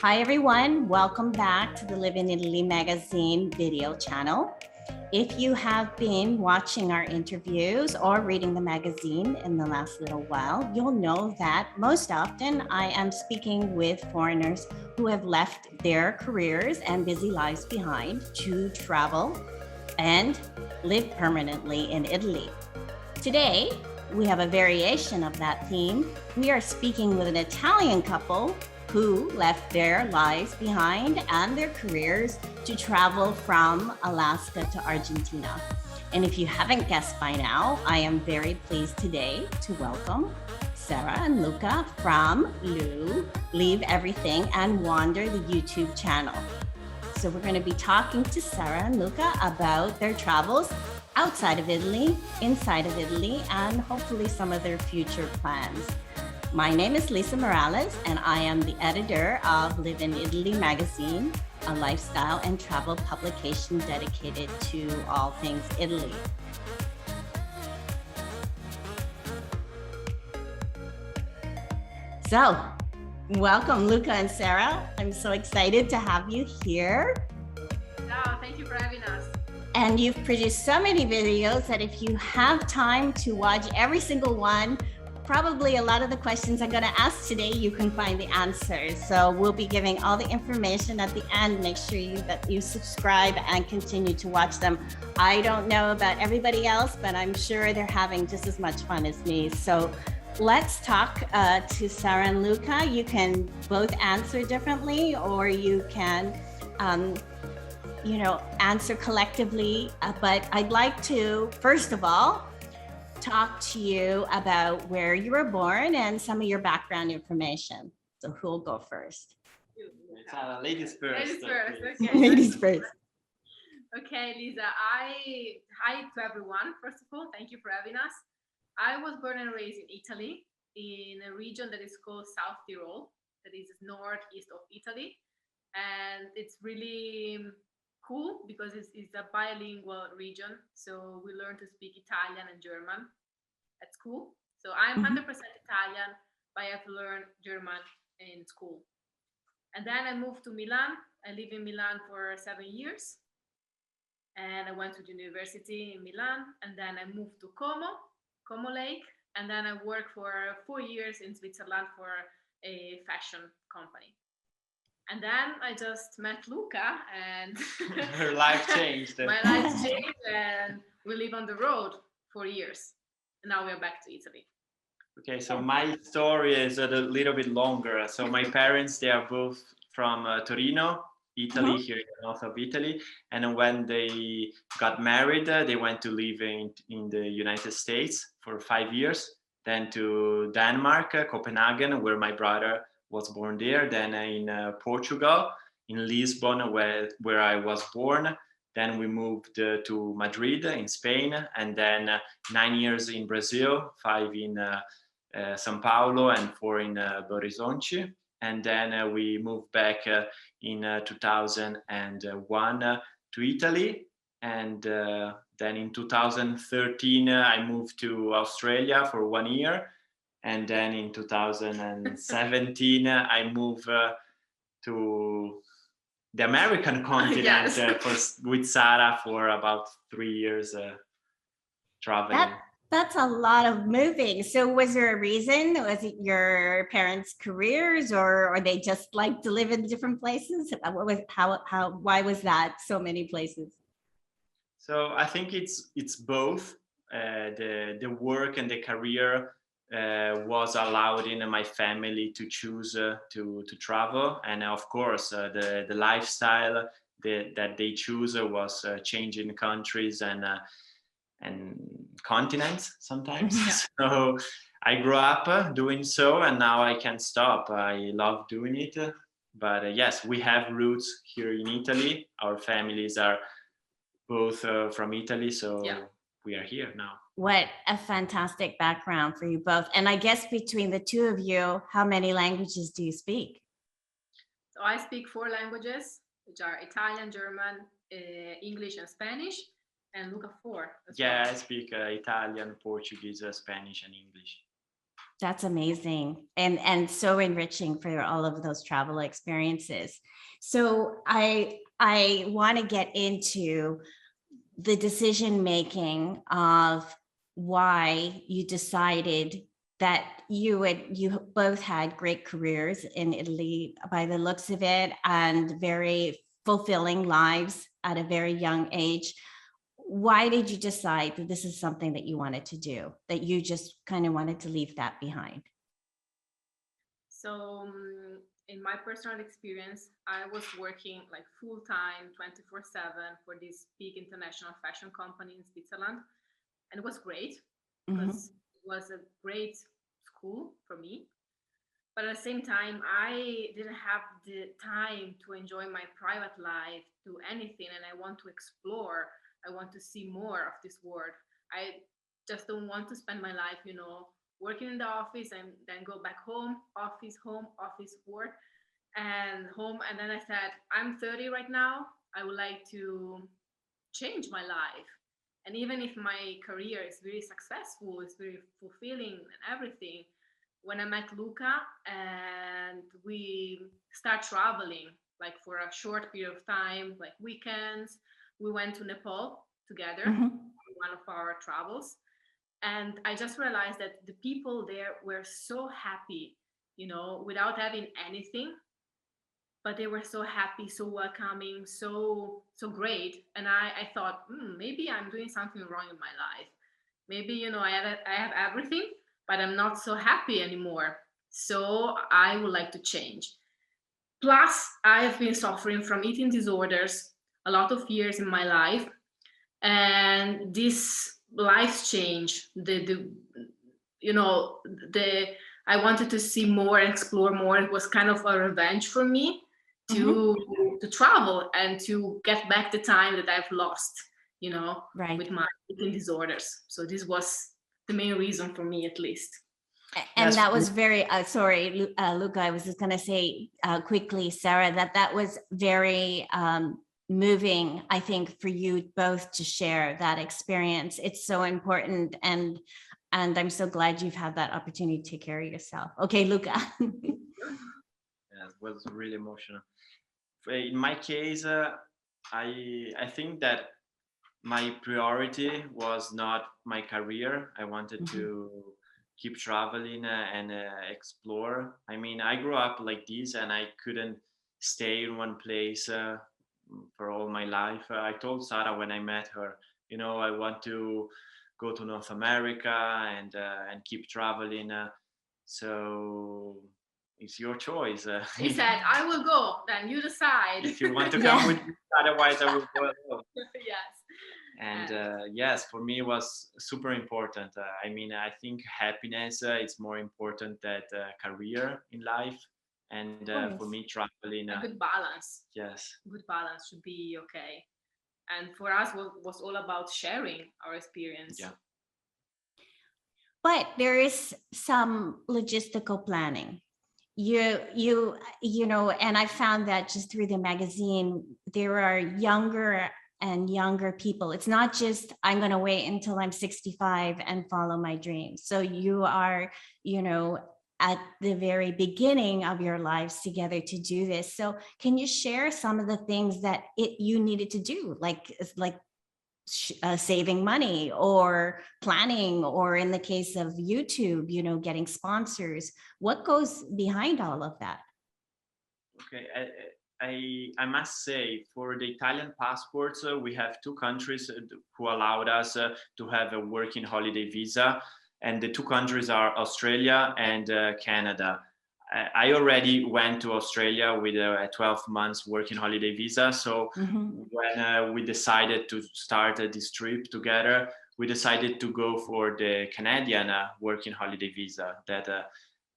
Hi everyone, welcome back to the Live in Italy magazine video channel. If you have been watching our interviews or reading the magazine in the last little while, you'll know that most often I am speaking with foreigners who have left their careers and busy lives behind to travel and live permanently in Italy. Today, we have a variation of that theme. We are speaking with an Italian couple who left their lives behind and their careers to travel from Alaska to Argentina. And if you haven't guessed by now, I am very pleased today to welcome Sara and Luca from LeAw, Leave Everything and Wander, the YouTube channel. So we're going to be talking to Sara and Luca about their travels outside of Italy, inside of Italy, and hopefully some of their future plans. My name is Lisa Morales, and I am the editor of Live in Italy magazine, a lifestyle and travel publication dedicated to all things Italy. So, welcome, Luca and Sara. I'm so excited to have you here. Oh, thank you for having us. And you've produced so many videos that if you have time to watch every single one, probably a lot of the questions I'm going to ask today, you can find the answers. So we'll be giving all the information at the end. Make sure that you subscribe and continue to watch them. I don't know about everybody else, but I'm sure they're having just as much fun as me. So let's talk to Sara and Luca. You can both answer differently, or you can answer collectively. But I'd like to, first of all, talk to you about where you were born and some of your background information. So who'll go first? Ladies first. Ladies first, okay. Ladies first. Okay, Lisa, hi to everyone. First of all, thank you for having us. I was born and raised in Italy, in a region that is called South Tyrol, that is northeast of Italy. And it's really cool because it's a bilingual region. So we learn to speak Italian and German at school. So I'm 100% Italian, but I have to learn German in school. And then I moved to Milan. I lived in Milan for 7 years. And I went to the university in Milan. And then I moved to Como Lake. And then I worked for 4 years in Switzerland for a fashion company. And then I just met Luca, and her life changed. My life changed, and we live on the road for years. And now we're back to Italy. Okay, so my story is a little bit longer. So my parents, they are both from Torino, Italy, here in the north of Italy. And when they got married, they went to live in the United States for 5 years. Then to Denmark, Copenhagen, where my brother was born there, then in Portugal, in Lisbon, where I was born. Then we moved to Madrid in Spain, and then 9 years in Brazil, 5 in São Paulo, and 4 in Belo Horizonte. And then we moved back in 2001 to Italy. And then in 2013, I moved to Australia for 1 year. And then in 2017, I moved to the American continent with Sara for about 3 years traveling. That's a lot of moving. So was there a reason? Was it your parents' careers, or they just like to live in different places? Why was that so many places? So I think it's both. The work and the career was allowed in my family to choose to travel, and of course the lifestyle that they choose was changing countries and continents sometimes. So I grew up doing so, and now I can't stop. I love doing it. But yes, we have roots here in Italy. Our families are both from Italy, so we are here now. What a fantastic background for you both. And I guess between the two of you, how many languages do you speak? So I speak 4 languages, which are Italian, German, English, and Spanish. And Luca 4 as well. I speak Italian, Portuguese, Spanish, and English. That's amazing and so enriching for all of those travel experiences. So I want to get into the decision making of why you decided that you both had great careers in Italy by the looks of it, and very fulfilling lives at a very young age. Why did you decide that this is something that you wanted to do, that you just kind of wanted to leave that behind? So in my personal experience, I was working like full time, 24/7 for this big international fashion company in Switzerland. And it was great because it was a great school for me. But at the same time, I didn't have the time to enjoy my private life, do anything, and I want to explore. I want to see more of this world. I just don't want to spend my life, working in the office and then go back home, office, work, and home. And then I said, I'm 30 right now. I would like to change my life. And even if my career is very successful, it's very fulfilling and everything, when I met Luca and we start traveling, like for a short period of time, like weekends, we went to Nepal together, one of our travels. And I just realized that the people there were so happy, without having anything, but they were so happy, so welcoming, so great. And I thought, maybe I'm doing something wrong in my life. Maybe I have everything, but I'm not so happy anymore. So I would like to change. Plus, I've been suffering from eating disorders a lot of years in my life, and this life change, the I wanted to see more, explore more. It was kind of a revenge for me to travel and to get back the time that I've lost, Right. with my eating disorders. So this was the main reason for me, at least. And Yes. that was very, sorry, Luca, I was just going to say quickly, Sara, that was very moving, I think, for you both to share that experience. It's so important. And I'm so glad you've had that opportunity to take care of yourself. Okay, Luca. Yeah, it was really emotional. In my case, I think that my priority was not my career. I wanted to keep traveling and explore. I mean, I grew up like this, and I couldn't stay in one place for all my life. I told Sara when I met her, I want to go to North America and keep traveling. So it's your choice. He said, I will go, then you decide. If you want to come with me, otherwise I will go alone. Yes. And yes, for me it was super important. I mean, I think happiness is more important than career in life. And for me, traveling. A good balance. Yes. Good balance should be okay. And for us, was all about sharing our experience. Yeah. But there is some logistical planning. You know, and I found that just through the magazine, there are younger and younger people. It's not just I'm going to wait until I'm 65 and follow my dreams. So you are, at the very beginning of your lives together to do this. So can you share some of the things that you needed to do, like saving money or planning, or in the case of YouTube, getting sponsors? What goes behind all of that? Okay, I must say, for the Italian passports, we have two countries who allowed us to have a working holiday visa, and the two countries are Australia and Canada. I already went to Australia with a 12 months working holiday visa. So when we decided to start this trip together, we decided to go for the Canadian working holiday visa that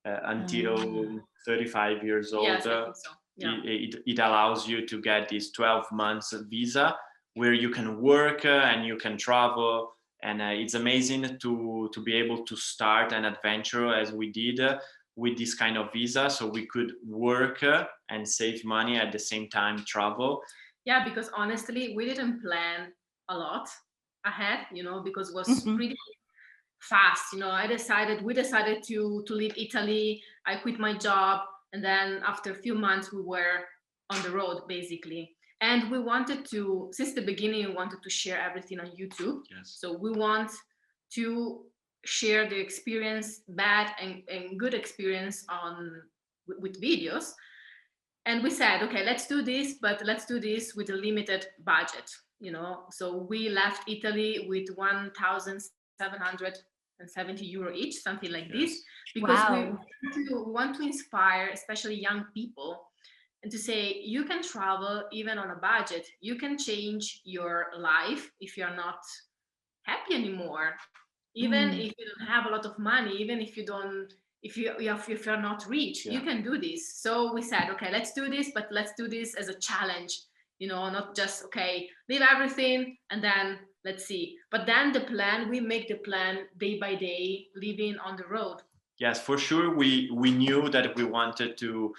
until 35 years old, yes, I think so. Yeah. it allows you to get this 12 months visa where you can work and you can travel. And it's amazing to be able to start an adventure as we did with this kind of visa, so we could work and save money at the same time travel. Yeah, because honestly, we didn't plan a lot ahead, because it was pretty fast. We decided to leave Italy. I quit my job, and then after a few months we were on the road basically. And we wanted to, since the beginning, we wanted to share everything on YouTube. Yes. So we want to share the experience, bad and good experience with videos. And we said, okay, let's do this, but let's do this with a limited budget. So we left Italy with 1,770 euro each, something like this, because Wow. we want to inspire, especially young people, and to say you can travel even on a budget. You can change your life if you're not happy anymore, even if you don't have a lot of money, even if you don't, if you're not rich, you can do this. So we said, okay, let's do this, but let's do this as a challenge, not just, okay, leave everything and then let's see. But then we make the plan day by day, living on the road. Yes, for sure. We knew that we wanted to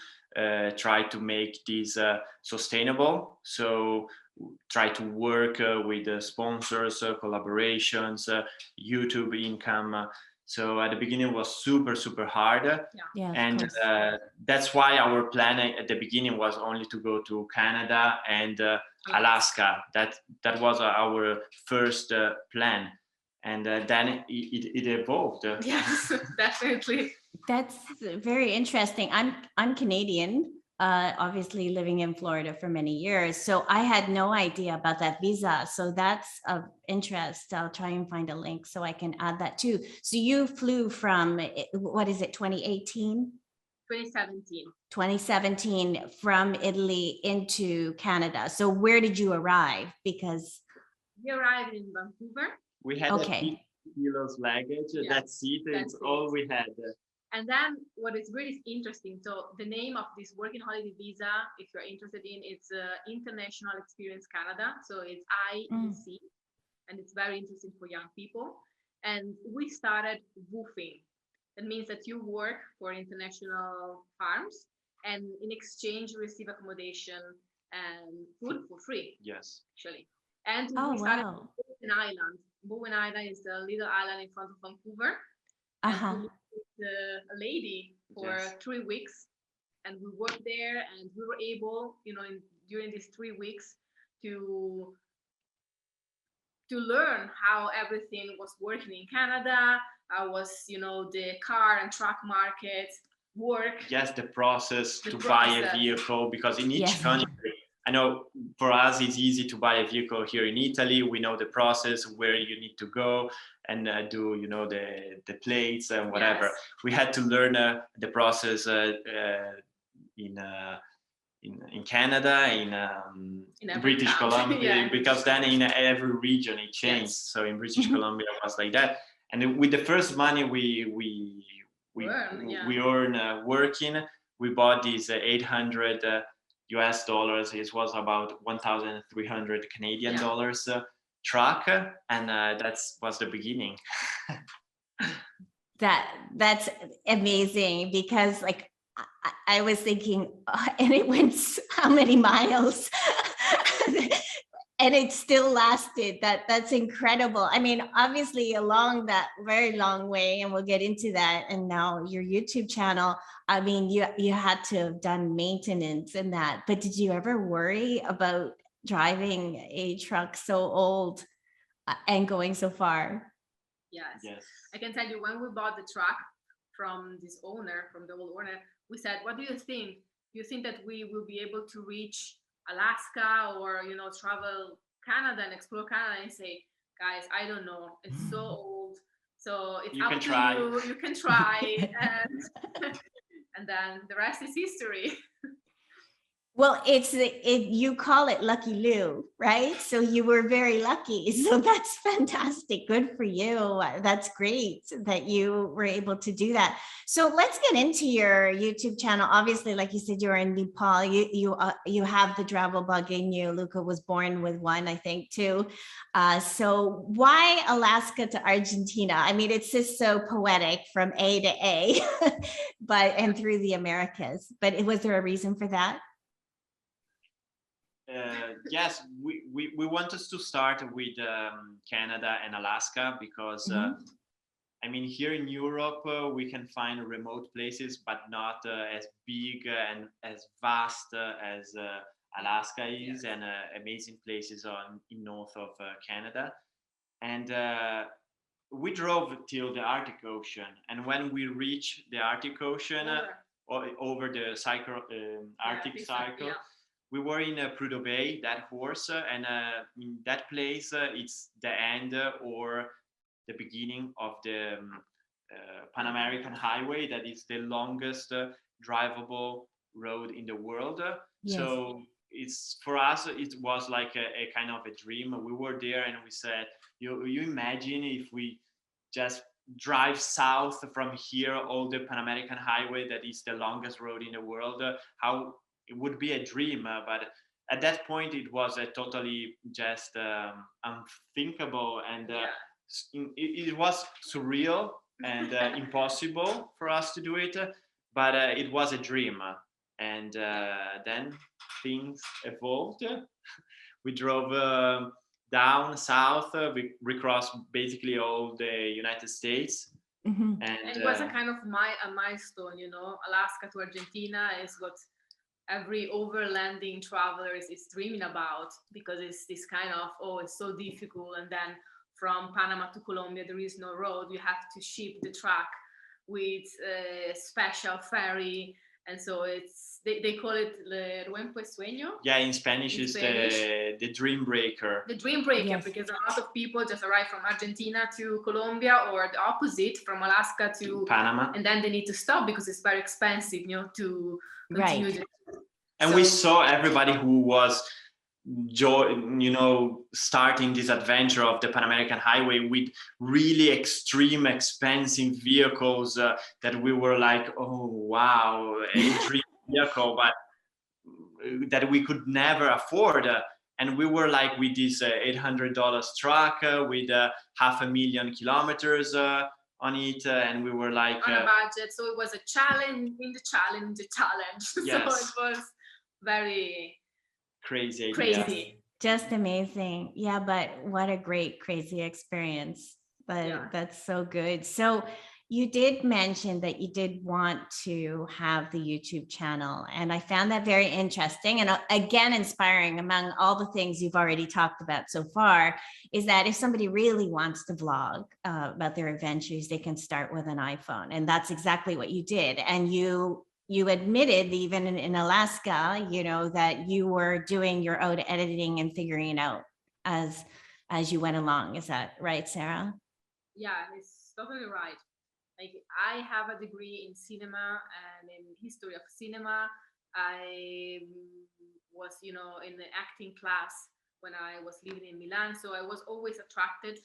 try to make this sustainable. So try to work with sponsors, collaborations, YouTube income. So at the beginning it was super hard. Yeah, and that's why our plan at the beginning was only to go to Canada and Alaska. That was our first plan. And then it evolved. Yes, definitely. That's very interesting. I'm Canadian, obviously living in Florida for many years. So I had no idea about that visa. So that's of interest. I'll try and find a link so I can add that too. So you flew from, what is it, 2018? 2017. 2017 from Italy into Canada. So where did you arrive? Because we arrived in Vancouver. We had 50 kilos luggage. Yeah, that's it. It's all we had. And then what is really interesting, so the name of this working holiday visa, if you're interested in, it's International Experience Canada. So it's IEC, and it's very interesting for young people. And we started woofing. That means that you work for international farms, and in exchange you receive accommodation and food for free. Yes. Actually. And we started Bowen Island. Bowen Island is a little island in front of Vancouver. And we lived with a lady for 3 weeks, and we worked there, and we were able, during these 3 weeks to learn how everything was working in Canada, how was, the car and truck market work. Yes, the process to buy a vehicle, because in each country, I know for us it's easy to buy a vehicle here in Italy. We know the process, where you need to go and do, the plates and whatever. Yes. We had to learn the process in Canada, in British Columbia, because then in every region it changed. So in British Columbia it was like that. And with the first money we earned working, we bought these 800 US dollars. It was about 1,300 Canadian dollars truck, and that was the beginning. That's amazing, because like I was thinking, and it went how many miles? And it still lasted. That's incredible. I mean, obviously along that very long way, and we'll get into that. And now your YouTube channel, I mean, you had to have done maintenance and that, but did you ever worry about driving a truck so old and going so far? Yes. I can tell you, when we bought the truck from the old owner, we said, what do you think? Do you think that we will be able to reach Alaska or, travel Canada and explore Canada? And say, guys, I don't know. It's so old. So it's up to you. You can try. And then the rest is history. Well, you call it Lucky Lou, right? So you were very lucky. So that's fantastic. Good for you. That's great that you were able to do that. So let's get into your YouTube channel. Obviously, like you said, you're in Nepal. You have the travel bug in you. Luca was born with one, I think, too. So why Alaska to Argentina? I mean, it's just so poetic, from A to A, and through the Americas. But was there a reason for that? Yes, we want us to start with Canada and Alaska, because I mean, here in Europe, we can find remote places, but not as big and as vast as Alaska is, and amazing places in north of Canada. And we drove till the Arctic Ocean, and when we reached the Arctic Ocean, over the Arctic cycle, we were in Prudhoe Bay, that horse, and in that place, it's the end or the beginning of the Pan American Highway, that is the longest drivable road in the world. Yes. So it's, for us, it was like a kind of a dream. We were there and we said, you imagine if we just drive south from here, all the Pan American Highway, that is the longest road in the world, how it would be a dream. But at that point, it was totally just unthinkable, and it was surreal and impossible for us to do it, but it was a dream. And then things evolved. We drove down south, we crossed basically all the United States. Mm-hmm. And it was a kind of a milestone, you know. Alaska to Argentina is what every overlanding traveler is dreaming about, because it's this kind of, it's so difficult, and then from Panama to Colombia there is no road, you have to ship the truck with a special ferry, and so they call it Le Ruempo Sueño. Yeah, in Spanish is the dream breaker. The dream breaker, yes. Because a lot of people just arrive from Argentina to Colombia, or the opposite, from Alaska to Panama, and then they need to stop because it's very expensive, you know, to continue. Right. And we saw everybody who was, starting this adventure of the Pan American Highway with really extreme, expensive vehicles that we were like, oh wow, a dream vehicle, but that we could never afford. And we were like with this $800 truck with 500,000 kilometers on it, and we were like on a budget. So it was a challenge in the challenge, Yes. So it was very crazy. Just amazing. Yeah, but what a great crazy experience. But that's so good. So you did mention that you did want to have the YouTube channel, and I found that very interesting and again inspiring. Among all the things you've already talked about so far, is that if somebody really wants to vlog about their adventures, they can start with an iPhone, and that's exactly what you did. And you admitted even in Alaska, that you were doing your own editing and figuring it out as you went along. Is that right, Sara? Yeah, it's totally right. Like, I have a degree in cinema and in history of cinema. I was, in the acting class when I was living in Milan. So I was always attracted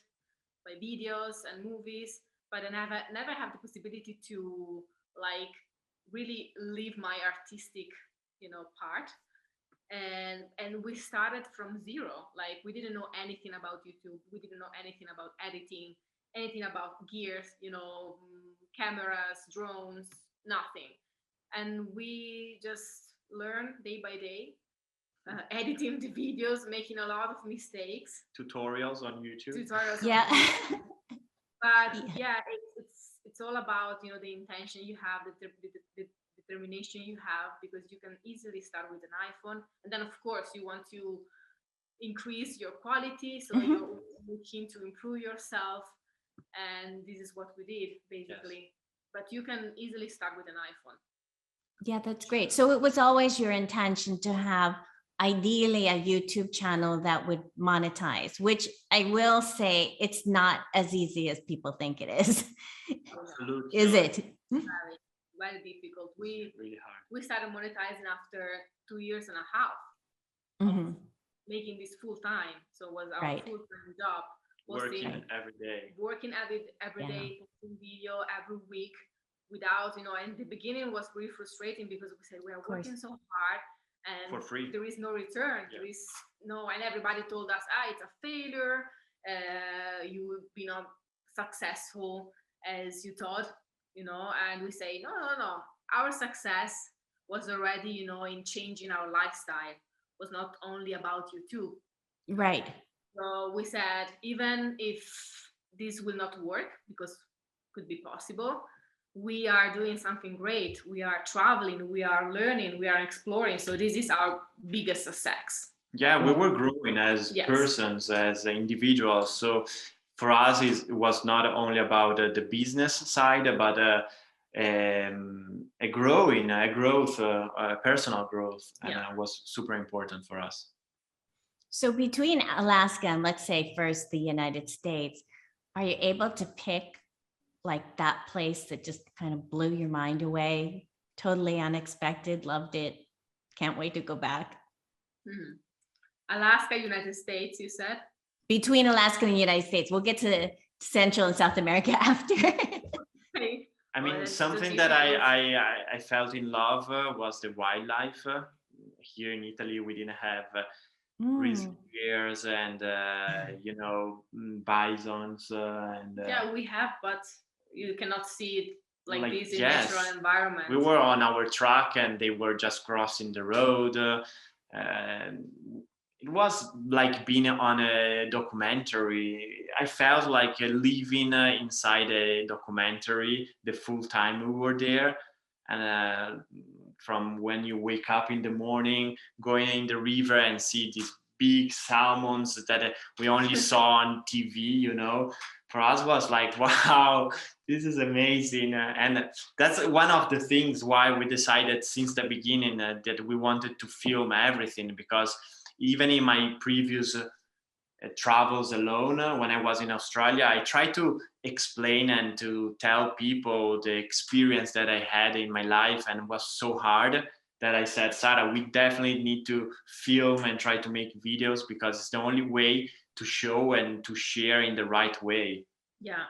by videos and movies, but I never had the possibility to really live my artistic, part. And we started from zero. Like, we didn't know anything about YouTube. We didn't know anything about editing, anything about gears, cameras, drones, nothing. And we just learned day by day, editing the videos, making a lot of mistakes. Tutorials on YouTube. Yeah. But yeah, it's all about, the intention you have, the determination you have, because you can easily start with an iPhone. And then, of course, you want to increase your quality. So you're looking to improve yourself. And this is what we did, basically. Yes. But you can easily start with an iPhone. Yeah, that's great. So it was always your intention to have ideally a YouTube channel that would monetize, which I will say it's not as easy as people think it is. Absolutely. Is it? Very, very difficult. Really hard. We started monetizing after 2 years and a half of making this full time. So it was our full-time job. Working every day, posting video every week without, in the beginning was really frustrating because we said we are working so hard and for free. There is no return. Yeah. There is no, and everybody told us, it's a failure. You will be not successful as you thought, and we say, no. Our success was already, in changing our lifestyle. It was not only about YouTube. Right. So we said, even if this will not work, because could be possible. We are doing something great. We are traveling, we are learning, we are exploring. So this is our biggest success. Yeah, we were growing as persons, as individuals. So for us, it was not only about the business side, but a growth, personal growth, and it was super important for us. So between Alaska and, let's say, first the United States, are you able to pick like that place that just kind of blew your mind away, totally unexpected, loved it, can't wait to go back? Alaska, United States, you said? Between Alaska and the United States. We'll get to Central and South America after. I mean, something that I felt in love was the wildlife. Here in Italy, we didn't have grizzly bears and bisons and yeah, we have, but you cannot see it like this in natural environment. We were on our truck and they were just crossing the road. It was like being on a documentary. I felt like living inside a documentary the full time we were there. And from when you wake up in the morning, going in the river and see these big salmons that we only saw on TV, for us was like, wow, this is amazing. And that's one of the things why we decided since the beginning that we wanted to film everything, because even in my previous travels alone, when I was in Australia, I tried to explain and to tell people the experience that I had in my life, and it was so hard that I said, Sara, we definitely need to film and try to make videos, because it's the only way to show and to share in the right way. Yeah,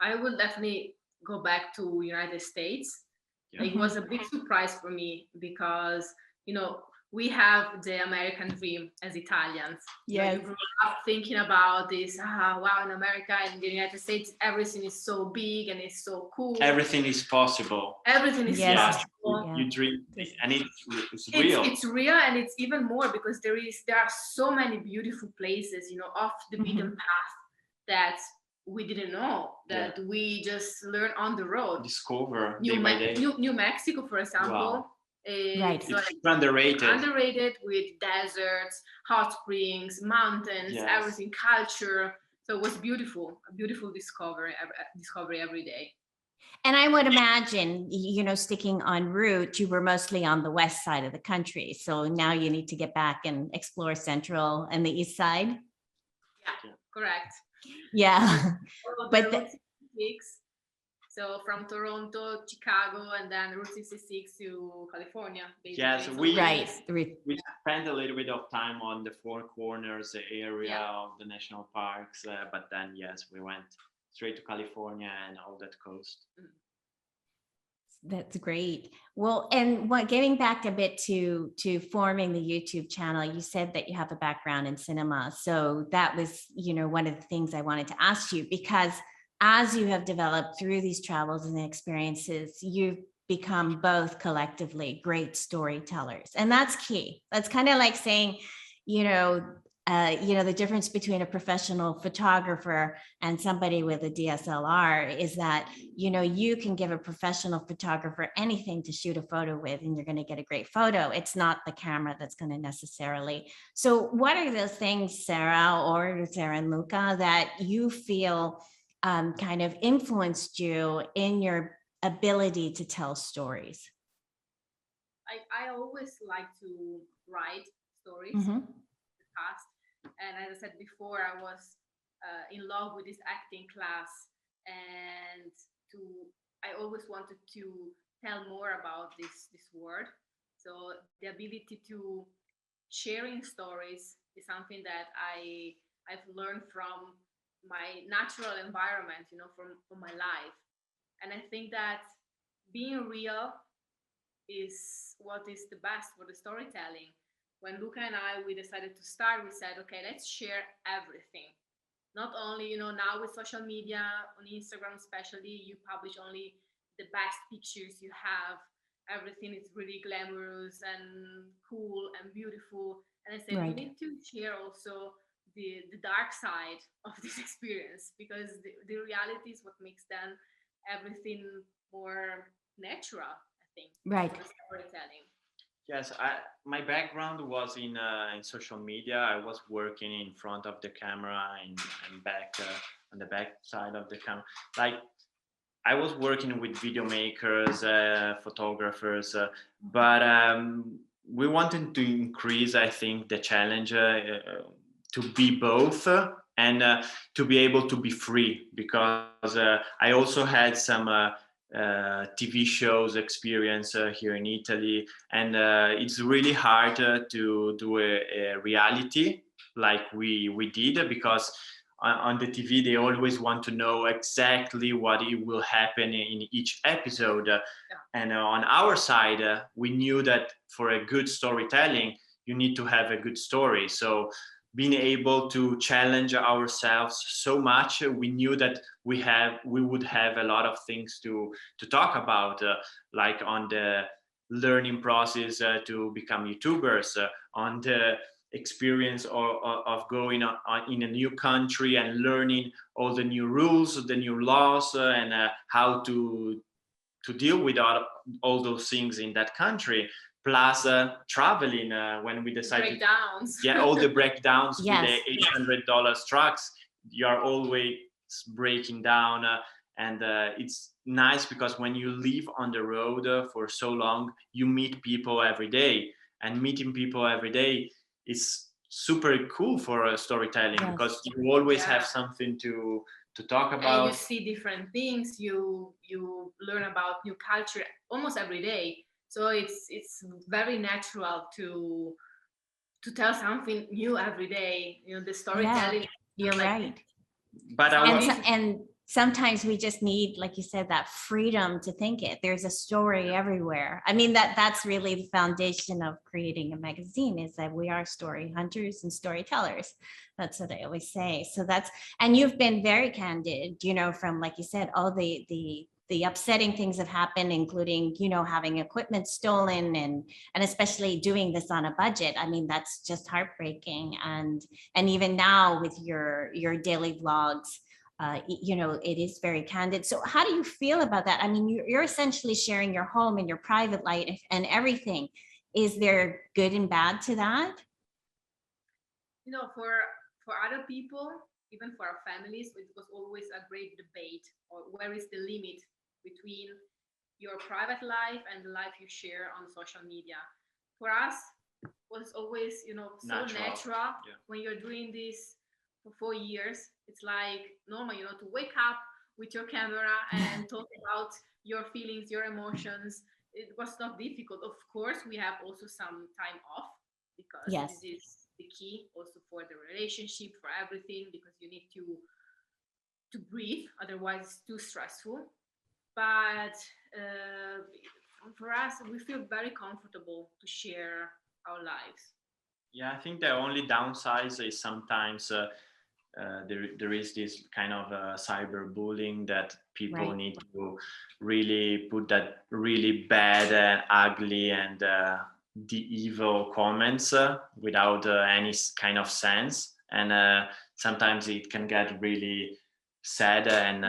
I would definitely go back to United States. It was a big surprise for me because, we have the American dream as Italians. Yeah, you grew up thinking about this. Wow, in America and the United States, everything is so big and it's so cool. Everything is possible. Everything is possible. You dream, and it's real. It's real, and it's even more because there are so many beautiful places, off the beaten path that we didn't know, that we just learn on the road. Discover day by day. New Mexico, for example. Wow. It's underrated with deserts, hot springs, mountains, everything, culture. So it was beautiful, a beautiful discovery every day. And I would imagine, sticking on route, you were mostly on the west side of the country. So now you need to get back and explore Central and the east side. Yeah, correct. Yeah. But so from Toronto, Chicago, and then Route 66 to California. Basically. Yeah, so we spent a little bit of time on the Four Corners area of the national parks, but then we went straight to California and all that coast. That's great. Well, and getting back a bit to forming the YouTube channel, you said that you have a background in cinema. So that was, one of the things I wanted to ask you, because as you have developed through these travels and experiences, you've become both collectively great storytellers. And that's key. That's kind of like saying, the difference between a professional photographer and somebody with a DSLR is that, you can give a professional photographer anything to shoot a photo with and you're going to get a great photo. It's not the camera that's going to necessarily. So what are those things, Sara and Luca, that you feel kind of influenced you in your ability to tell stories? I always like to write stories in the past. And as I said before, I was in love with this acting class, and I always wanted to tell more about this world. So the ability to sharing stories is something that I've learned from my natural environment, from my life. And I think that being real is what is the best for the storytelling. When Luca and we decided to start, we said, okay, let's share everything. Not only, now with social media, on Instagram especially, you publish only the best pictures you have. Everything is really glamorous and cool and beautiful. And I said, we need to share also the dark side of this experience, because the reality is what makes then everything more natural, I think, Right. for the storytelling. Yes, my background was in social media. I was working in front of the camera and back on the back side of the camera. Like I was working with video makers, photographers, but we wanted to increase, I think, the challenge to be both and to be able to be free, because I also had some TV shows experience here in Italy, and it's really hard to do a reality like we did, because on the TV they always want to know exactly what it will happen in each episode. And on our side, we knew that for a good storytelling, you need to have a good story. So being able to challenge ourselves so much, we knew that we would have a lot of things to talk about, like on the learning process to become YouTubers, on the experience of going in a new country and learning all the new rules, the new laws, and how to deal with all those things in that country. Plus traveling when we decided, breakdowns. Yeah, all the breakdowns Yes. with the $800 trucks. You are always breaking down, and it's nice because when you live on the road for so long, you meet people every day, and meeting people every day is super cool for storytelling. Yes. Because you always Yeah. have something to talk And about. you see different things, you learn about new culture almost every day, so it's very natural to tell something new every day, the storytelling. You're like, right. But I And, was, and sometimes we just need, like you said, that freedom to think it. There's a story everywhere. I mean, that's really the foundation of creating a magazine, is that we are story hunters and storytellers. That's what I always say. So and you've been very candid, from, like you said, all the upsetting things have happened, including, having equipment stolen and especially doing this on a budget. I mean, that's just heartbreaking. And even now with your daily vlogs, it is very candid. So how do you feel about that? I mean, you're essentially sharing your home and your private life and everything. Is there good and bad to that? For other people, even for our families, it was always a great debate, or where is the limit between your private life and the life you share on social media. For us, was always so natural. Yeah. When you're doing this for 4 years, it's like normal, to wake up with your camera and talk about your feelings, your emotions. It was not difficult. Of course, we have also some time off, because Yes. this is the key also for the relationship, for everything, because you need to breathe, otherwise it's too stressful. But for us, we feel very comfortable to share our lives. Yeah, I think the only downside is sometimes there is this kind of cyberbullying that people Right. need to really put that really bad and ugly and the evil comments without any kind of sense, and sometimes it can get really sad and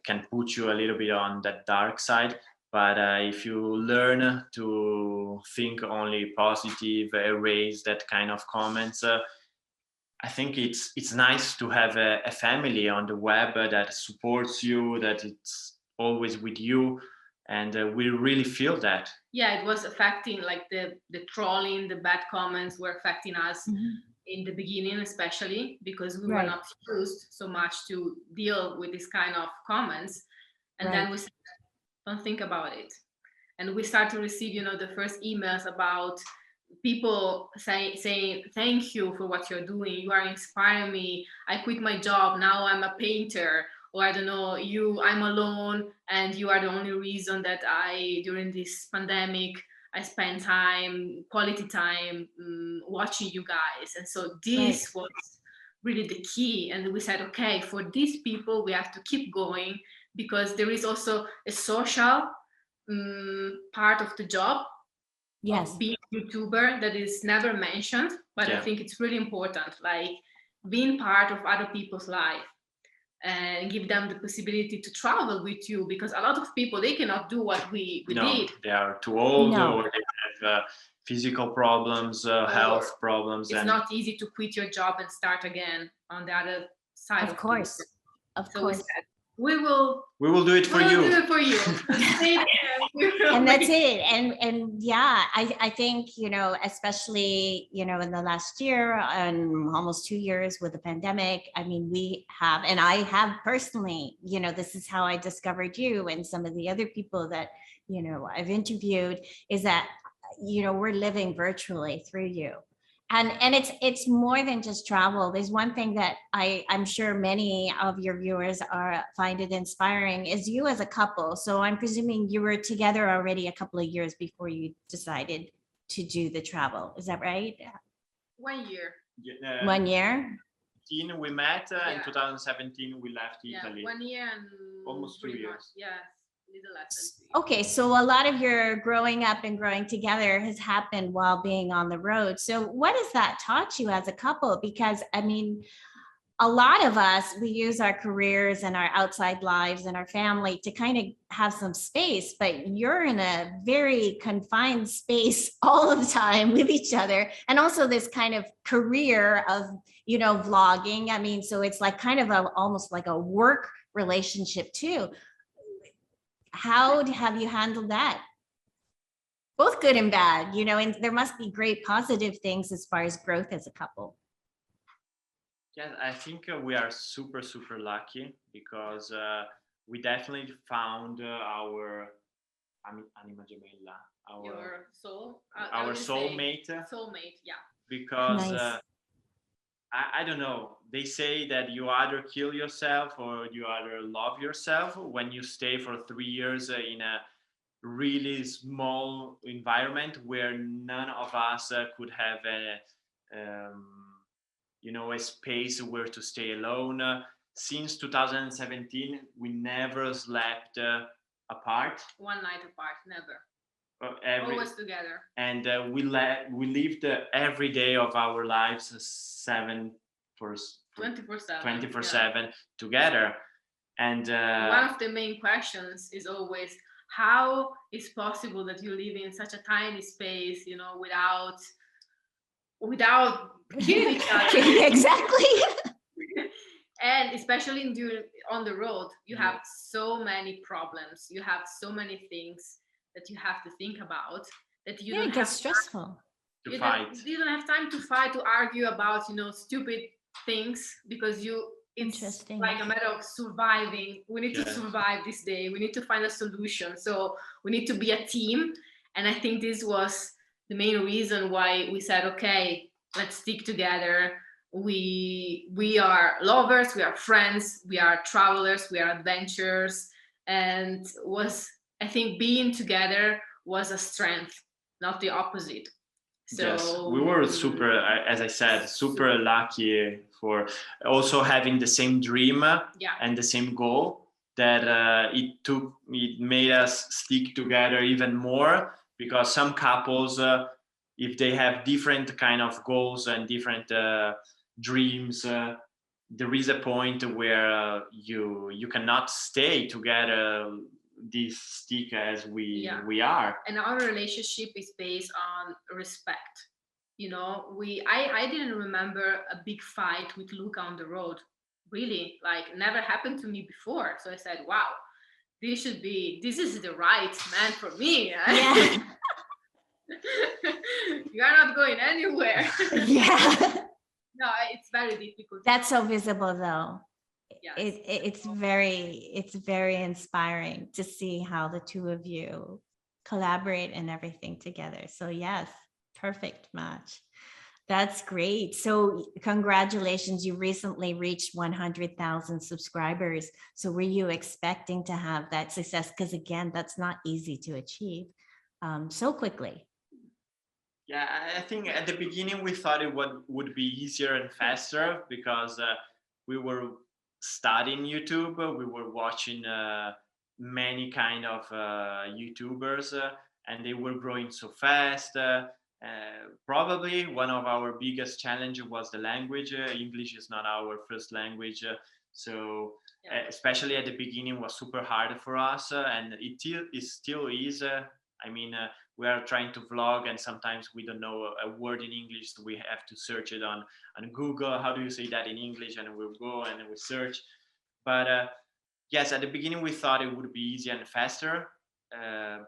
can put you a little bit on that dark side. But if you learn to think only positive, erase that kind of comments, I think it's nice to have a family on the web that supports you, that it's always with you, and we really feel that. Yeah, it was affecting, like the trolling, the bad comments were affecting us in the beginning, especially because we were Right. not used so much to deal with this kind of comments. And Right. then we said, don't think about it. And we start to receive, the first emails about people saying thank you for what you're doing, you are inspiring me, I quit my job, now I'm a painter, or I don't know, I'm alone and you are the only reason that I, during this pandemic, I spend quality time watching you guys. And so this was really the key, and we said, okay, for these people we have to keep going, because there is also a social part of the job. Yes. Of being a YouTuber that is never mentioned, but I think it's really important. Like, being part of other people's life and give them the possibility to travel with you, because a lot of people, they cannot do what we No, did. they are too old, No. or they have physical problems, health problems. It's And not easy to quit your job and start again on the other side Of course. things. Of So course. we said, we will do it for you. do it for you. Stay there. And that's it. And yeah, I think, you know, especially, you know, in the last year and almost 2 years with the pandemic, I mean, we have, and I have personally, you know, this is how I discovered you and some of the other people that, you know, I've interviewed, is that, you know, we're living virtually through you. And it's more than just travel. There's one thing that I'm sure many of your viewers are find it inspiring is you as a couple. So I'm presuming you were together already a couple of years before you decided to do the travel. Is that right? 1 year. 1 year? We met, in Yeah. 2017 we left Yeah, Italy. 1 year and Almost 2 3 years. months. Yes, little less than 2 years. Okay, so a lot of your growing up and growing together has happened while being on the road. So what has that taught you as a couple? Because I mean, a lot of us, we use our careers and our outside lives and our family to kind of have some space, but you're in a very confined space all of the time with each other. And also this kind of career of, you know, vlogging. I mean, so it's like kind of almost like a work relationship too. How have you handled that? Both good and bad, you know, and there must be great positive things as far as growth as a couple. Yeah, I think we are super, super lucky because we definitely found our anima gemella, Your soul. our soulmate. Soulmate, yeah. Because Nice. I don't know. They say that you either kill yourself or you either love yourself when you stay for 3 years in a really small environment where none of us could have you know, a space where to stay alone. Since 2017, we never slept apart. One night apart, never. Always together. And we lived every day of our lives 24/7. 24/7 together. And one of the main questions is always, how is possible that you live in such a tiny space, you know, without killing each other? Exactly. And especially on the road, you have so many problems, you have so many things that you have to think about, that you Yeah, don't it have gets stressful. to fight. You don't have time to fight, to argue about, you know, stupid things, because it's Interesting. like a matter of surviving. We need to survive this day. We need to find a solution. So we need to be a team. And I think this was the main reason why we said, okay, let's stick together. We are lovers, we are friends, we are travelers, we are adventurers. And I think being together was a strength, not the opposite. So yes, we were super, as I said, super lucky for also having the same dream and the same goal, that it made us stick together even more, because some couples, if they have different kind of goals and different dreams, there is a point where you cannot stay together this stick as we are. And our relationship is based on respect. You know, I didn't remember a big fight with Luca on the road. Really, like, never happened to me before. So I said, wow, this is the right man for me. Yeah. You are not going anywhere. Yeah. No, it's very difficult. That's so visible though. Yes. It's very inspiring to see how the two of you collaborate and everything together. So yes, perfect match. That's great. So congratulations, you recently reached 100,000 subscribers. So were you expecting to have that success? Because again, that's not easy to achieve so quickly. Yeah, I think at the beginning we thought it would be easier and faster, because we were studying YouTube, we were watching many kind of YouTubers, and they were growing so fast, Probably one of our biggest challenges was the language. English is not our first language, so especially at the beginning was super hard for us, and it still is. I mean, we are trying to vlog, and sometimes we don't know a word in English, so we have to search it on Google. How do you say that in English? And we'll go and we search. But yes, at the beginning we thought it would be easier and faster,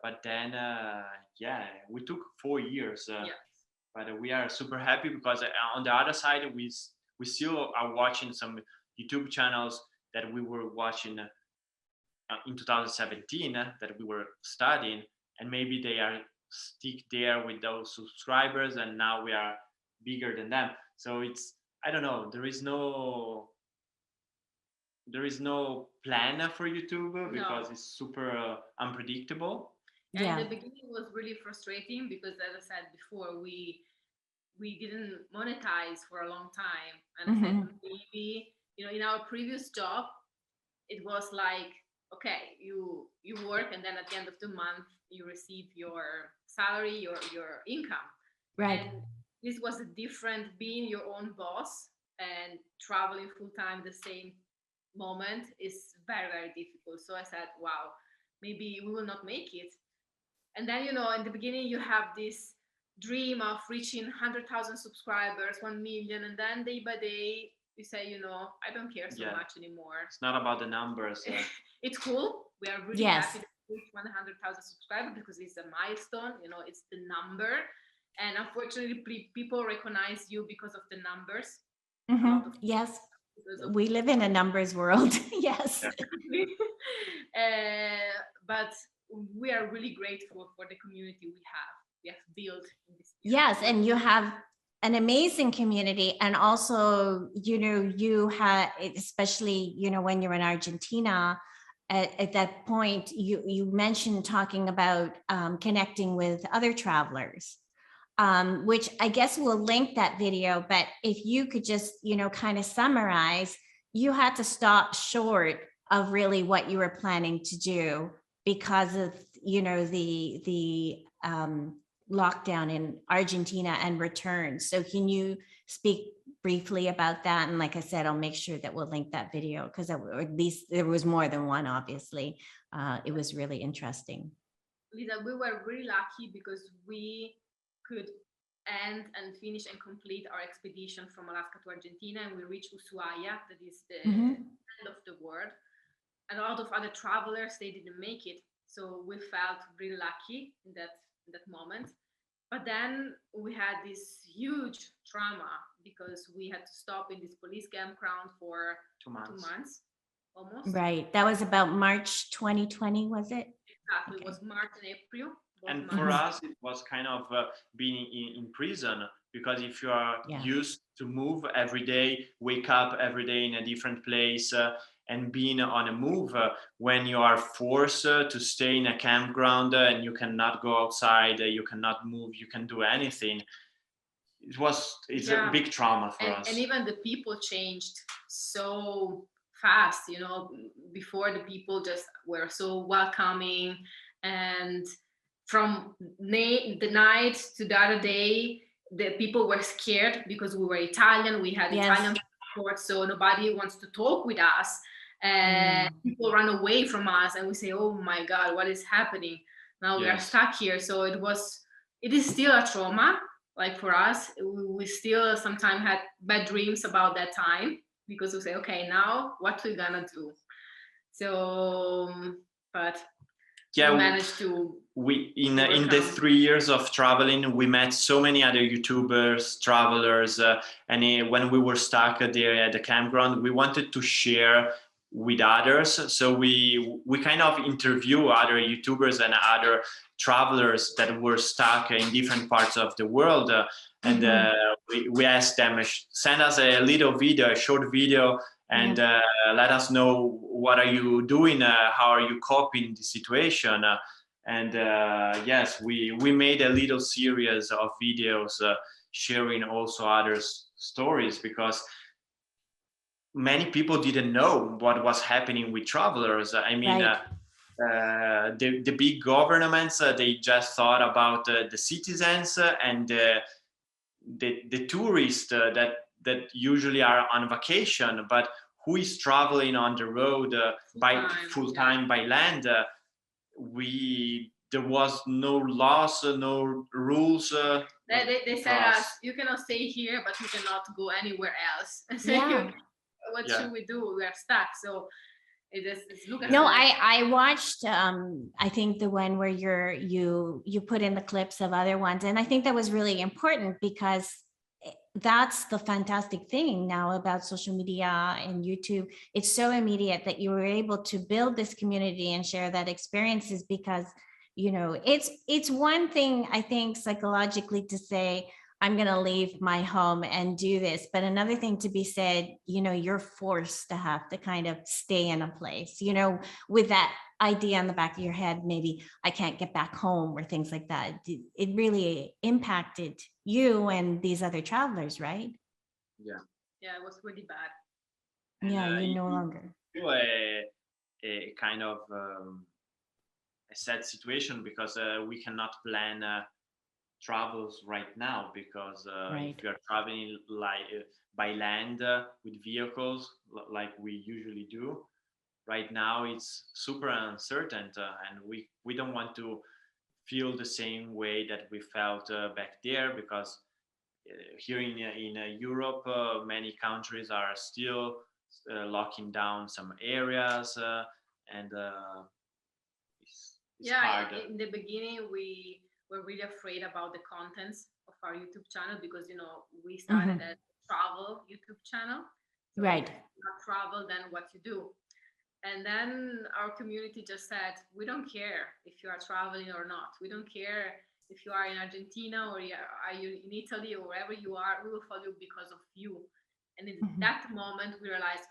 but then we took 4 years. But we are super happy because on the other side, we still are watching some YouTube channels that we were watching in 2017 that we were studying, and maybe they are stick there with those subscribers, and now we are bigger than them. So it's, I don't know, there is no plan for YouTube because it's super unpredictable. And in the beginning was really frustrating because, as I said before, we didn't monetize for a long time, and I said maybe, you know, in our previous job it was like, okay, you work, and then at the end of the month you receive your salary, your income, right? And this was a different, being your own boss and traveling full time the same moment is very, very difficult. So I said, wow, maybe we will not make it. And then, you know, in the beginning you have this dream of reaching 100,000 subscribers, 1 million, and then day by day you say, you know, I don't care so much anymore. It's not about the numbers. It's cool. We are really happy to reach 100,000 subscribers because it's a milestone, you know, it's the number. And unfortunately, people recognize you because of the numbers. Yes. We live in a numbers world. Yes. But we are really grateful for the community we have built in this year. Yes, and you have an amazing community, and also, you know, you had, especially, you know, when you're in Argentina, at that point, you mentioned talking about connecting with other travelers, which I guess we'll link that video. But if you could just, you know, kind of summarize, you had to stop short of really what you were planning to do because of, you know, the lockdown in Argentina and return. So can you speak briefly about that? And like I said, I'll make sure that we'll link that video, because at least there was more than one, obviously. It was really interesting. Lisa, we were really lucky because we could end and finish and complete our expedition from Alaska to Argentina, and we reached Ushuaia, that is the end of the world. And a lot of other travelers, they didn't make it. So we felt really lucky in that moment. But then we had this huge trauma because we had to stop in this police campground for 2 months almost. Right. That was about March 2020, was it? Exactly. It was March and April. And for us, it was kind of being in prison, because if you are used to move every day, wake up every day in a different place, and being on a move, when you are forced to stay in a campground and you cannot go outside, you cannot move, you can do anything. It's a big trauma for us. And even the people changed so fast, you know. Before, the people just were so welcoming, and from the night to the other day, the people were scared because we were Italian. We had Italian support, so nobody wants to talk with us. And people run away from us, and we say, "Oh my God, what is happening? Now we are stuck here." So it is still a trauma. Like for us, we still sometimes had bad dreams about that time, because we say, "Okay, now what we're gonna do?" So, but we managed to. In the 3 years of traveling, we met so many other YouTubers, travelers, and when we were stuck there at the campground, we wanted to share with others. So we kind of interview other YouTubers and other travelers that were stuck in different parts of the world, and we asked them, send us a little video, a short video, and let us know what are you doing, how are you coping in the situation. And yes, we made a little series of videos sharing also others' stories, because many people didn't know what was happening with travelers. I mean, the big governments, they just thought about the citizens and the tourists that usually are on vacation, but who is traveling on the road by full time by land. There was no laws, no rules. They said us, you cannot stay here, but you cannot go anywhere else. So what should we do? We are stuck. So it's Luca. No, I watched I think the one where you put in the clips of other ones, and I think that was really important because that's the fantastic thing now about social media and YouTube. It's so immediate that you were able to build this community and share that experiences, because it's one thing, I think, psychologically to say, I'm going to leave my home and do this. But another thing to be said, you're forced to have to kind of stay in a place, with that idea in the back of your head, maybe I can't get back home or things like that. It really impacted you and these other travelers, right? Yeah. Yeah, it was really bad. And, you no longer. A kind of a sad situation because we cannot plan travels right now because if you are traveling by land with vehicles like we usually do, right now it's super uncertain, and we don't want to feel the same way that we felt back there, because here in Europe, many countries are still locking down some areas, and it's hard. In the beginning we were really afraid about the contents of our YouTube channel because we started a travel YouTube channel. So right. If you not travel, then what you do? And then our community just said, we don't care if you are traveling or not. We don't care if you are in Argentina or are you in Italy or wherever you are. We will follow you because of you. And in that moment, we realized,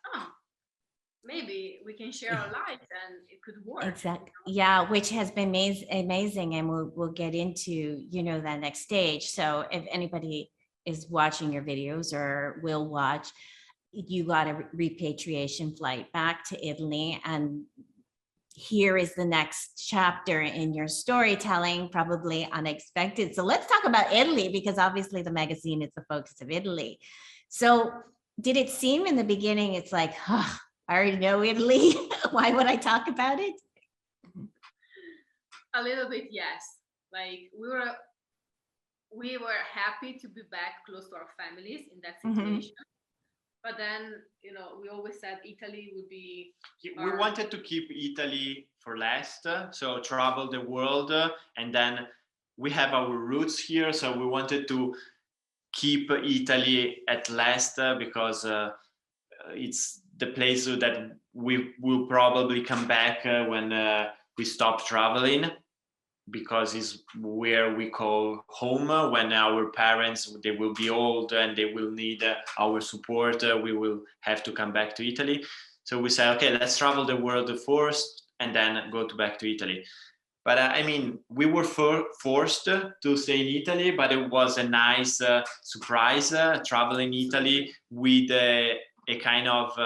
maybe we can share our lives and it could work. Exactly. Yeah, which has been amazing, and we'll get into that next stage. So if anybody is watching your videos or will watch, you got a repatriation flight back to Italy, and here is the next chapter in your storytelling, probably unexpected. So let's talk about Italy, because obviously the magazine is the focus of Italy. So did it seem in the beginning, it's like, I already know Italy. Why would I talk about it? A little bit, yes. Like we were happy to be back close to our families in that situation. But then, we always said Italy would be... We wanted to keep Italy for last, so travel the world, and then we have our roots here, so we wanted to keep Italy at last because it's the place that we will probably come back when we stop traveling, because it's where we call home. When our parents, they will be old and they will need our support, we will have to come back to Italy. So we said, okay, let's travel the world first and then go back to Italy. But we were forced to stay in Italy, but it was a nice surprise traveling Italy with a kind of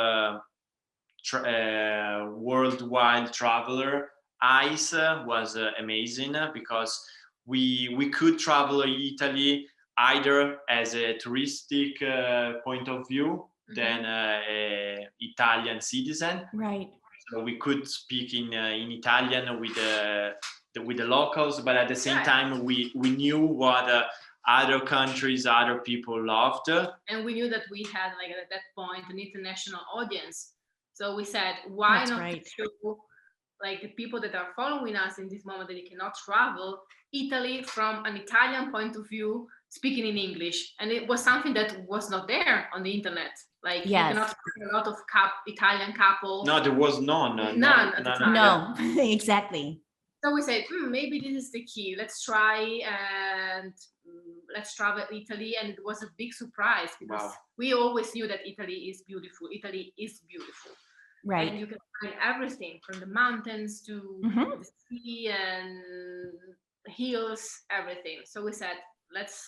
worldwide traveler. Eyes was amazing because we could travel Italy either as a touristic point of view than an Italian citizen. Right. So we could speak in Italian with the locals, but at the same time we knew what other countries, other people loved. And we knew that we had, like, at that point, an international audience. So we said, why not show, like, the people that are following us in this moment that you cannot travel, Italy from an Italian point of view, speaking in English. And it was something that was not there on the internet. Like, you cannot find a lot of Italian couples. No, there was none. None at the time. No, exactly. So we said, maybe this is the key. Let's try and let's travel Italy. And it was a big surprise because we always knew that Italy is beautiful. Italy is beautiful. Right. And you can find everything from the mountains to the sea and hills, everything. So we said, let's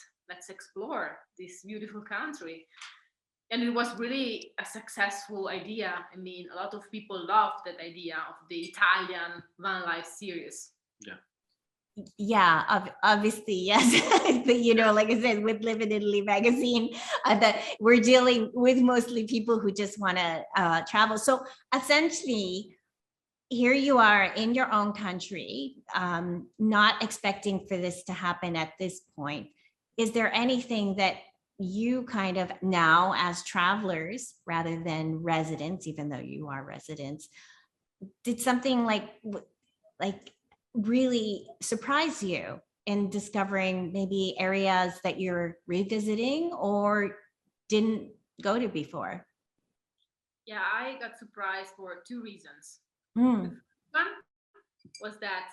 explore this beautiful country. And it was really a successful idea. I mean, a lot of people loved that idea of the Italian van life series. Yeah, obviously, yes. But, you know, like I said, with Live in Italy magazine, that we're dealing with mostly people who just want to travel. So essentially, here you are in your own country, not expecting for this to happen at this point. Is there anything that you kind of now, as travelers rather than residents, even though you are residents, did something like really surprise you in discovering maybe areas that you're revisiting or didn't go to before? Yeah, I got surprised for two reasons. Mm. The first one was that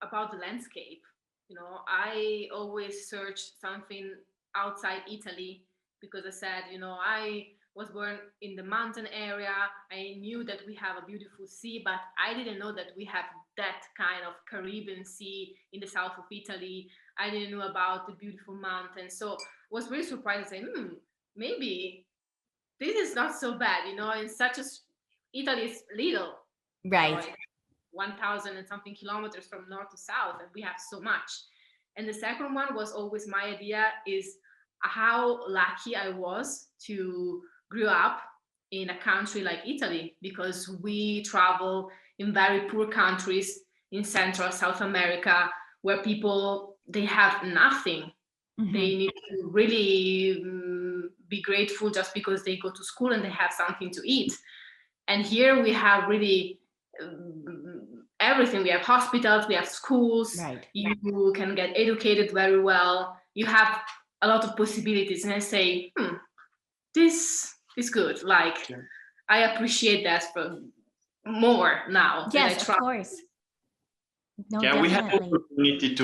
about the landscape. You know, I always search something outside Italy because I said, you know, I was born in the mountain area. I knew that we have a beautiful sea, but I didn't know that we have that kind of Caribbean Sea in the south of Italy. I didn't know about the beautiful mountains. So I was really surprised saying, maybe this is not so bad, you know, in such a Italy is little, Right. you know, 1,000 and something kilometers from north to south, and we have so much. And the second one was always my idea is how lucky I was to grow up in a country like Italy, because we travel in very poor countries in Central South America where people they have nothing. Mhm. They need to really be grateful just because they go to school and they have something to eat. And here we have really everything. We have hospitals, we have schools. Right. You can get educated very well. You have a lot of possibilities. And I say, this is good. Like, Sure. I appreciate that for more now that I Yes, of try. course. No, Yeah, we had the definitely. opportunity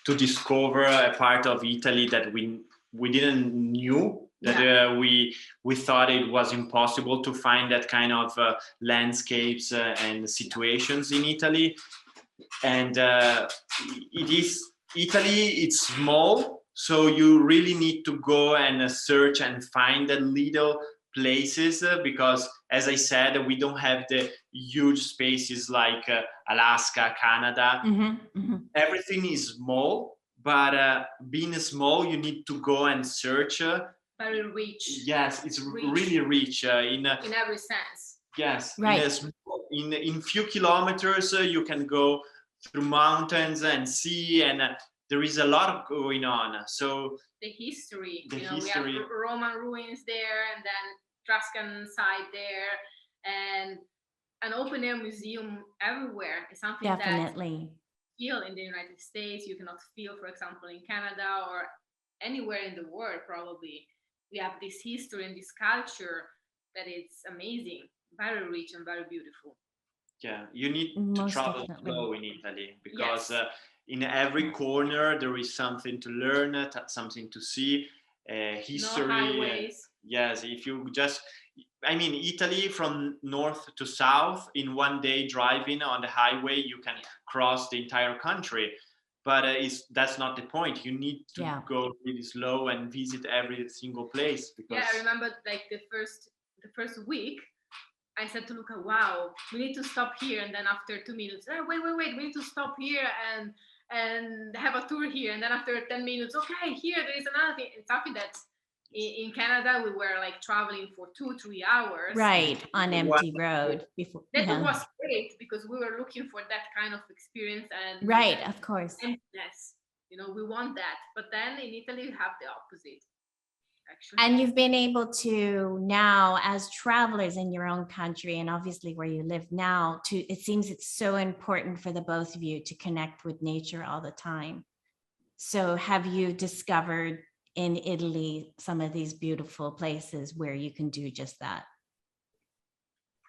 to discover a part of Italy that we didn't knew, that we thought it was impossible to find that kind of landscapes and situations in Italy. And it is Italy, it's small, so you really need to go and search and find the little places, because as I said, we don't have the huge spaces like Alaska, Canada. Everything is small, but being small, you need to go and search. Very rich. Yes, it's really rich in every sense. Yes, right. In few kilometers, you can go through mountains and sea, and there is a lot of going on. So the history, we have Roman ruins there, and then Tuscan side there, and an open air museum everywhere is something Definitely. that you feel in the United States you cannot feel, for example, in Canada or anywhere in the world. Probably we have this history and this culture that it's amazing, very rich and very beautiful. Yeah, you need to Most travel definitely. slow in Italy, because Yes. In every corner there is something to learn, something to see, history. No highways. Yes, if you just, I mean, Italy from north to south in one day driving on the highway, you can cross the entire country. But that's not the point. You need to go really slow and visit every single place. Because I remember like the first week, I said to Luca, wow, we need to stop here. And then after 2 minutes, wait, we need to stop here and have a tour here. And then after 10 minutes, okay, here there is another thing. It's something that in Canada we were like traveling for 2-3 hours. Right, on empty road before. That was great because we were looking for that kind of experience and right, of course. Emptiness. We want that. But then in Italy we have the opposite. Actually. And you've been able to now, as travelers in your own country and obviously where you live now, it seems it's so important for the both of you to connect with nature all the time. So have you discovered in Italy some of these beautiful places where you can do just that?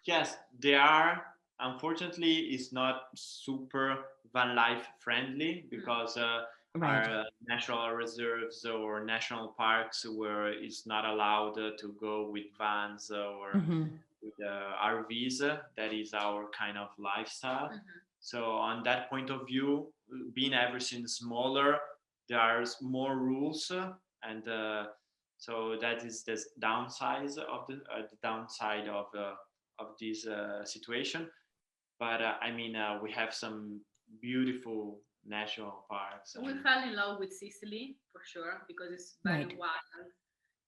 Yes, they are. Unfortunately, it's not super van life friendly, because our natural reserves or national parks where it's not allowed to go with vans or with RVs. That is our kind of lifestyle. So on that point of view, being everything smaller, there's more rules, and So that is the downside of this situation. But I mean, we have some beautiful national parks. We fell in love with Sicily for sure because it's very Right. wild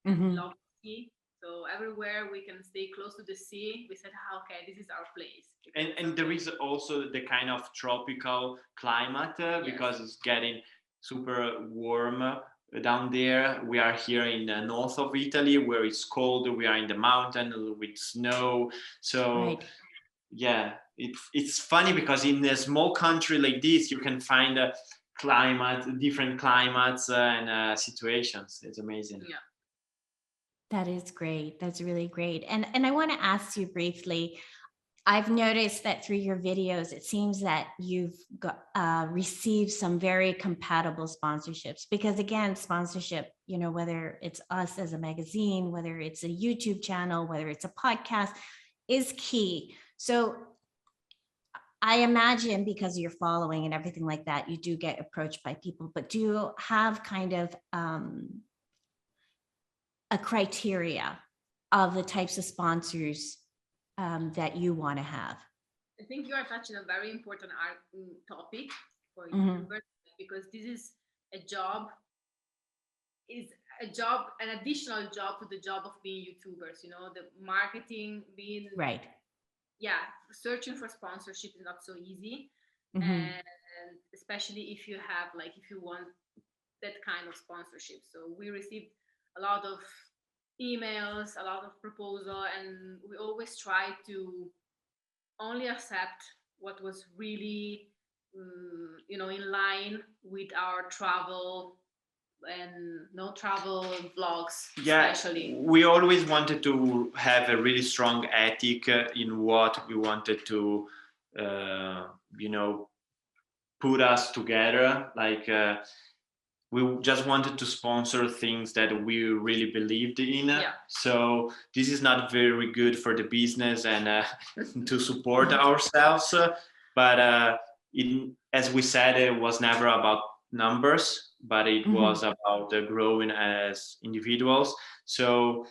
and we love the sea. So everywhere we can stay close to the sea, we said, okay, this is our place. And there is also the kind of tropical climate because it's getting super warm down there. We are here in the north of Italy where it's cold. We are in the mountain with snow. So yeah, it's funny because in a small country like this, you can find a different climates and situations. It's amazing. Yeah. That is great. That's really great. And I want to ask you briefly, I've noticed that through your videos, it seems that you've received some very compatible sponsorships because again, sponsorship, you know, whether it's us as a magazine, whether it's a YouTube channel, whether it's a podcast is key. So I imagine because of your following and everything like that, you do get approached by people, but do you have kind of a criteria of the types of sponsors that you want to have? I think you are touching a very important topic for YouTubers because this is an additional job to the job of being YouTubers, you know, the marketing, being searching for sponsorship is not so easy. And especially if you want that kind of sponsorship. So we received a lot of emails, a lot of proposal, and we always try to only accept what was really in line with our travel and no travel vlogs. Especially we always wanted to have a really strong ethic in what we wanted to put us together, like we just wanted to sponsor things that we really believed in. So this is not very good for the business and to support ourselves. But as we said, it was never about numbers, but it was about growing as individuals. So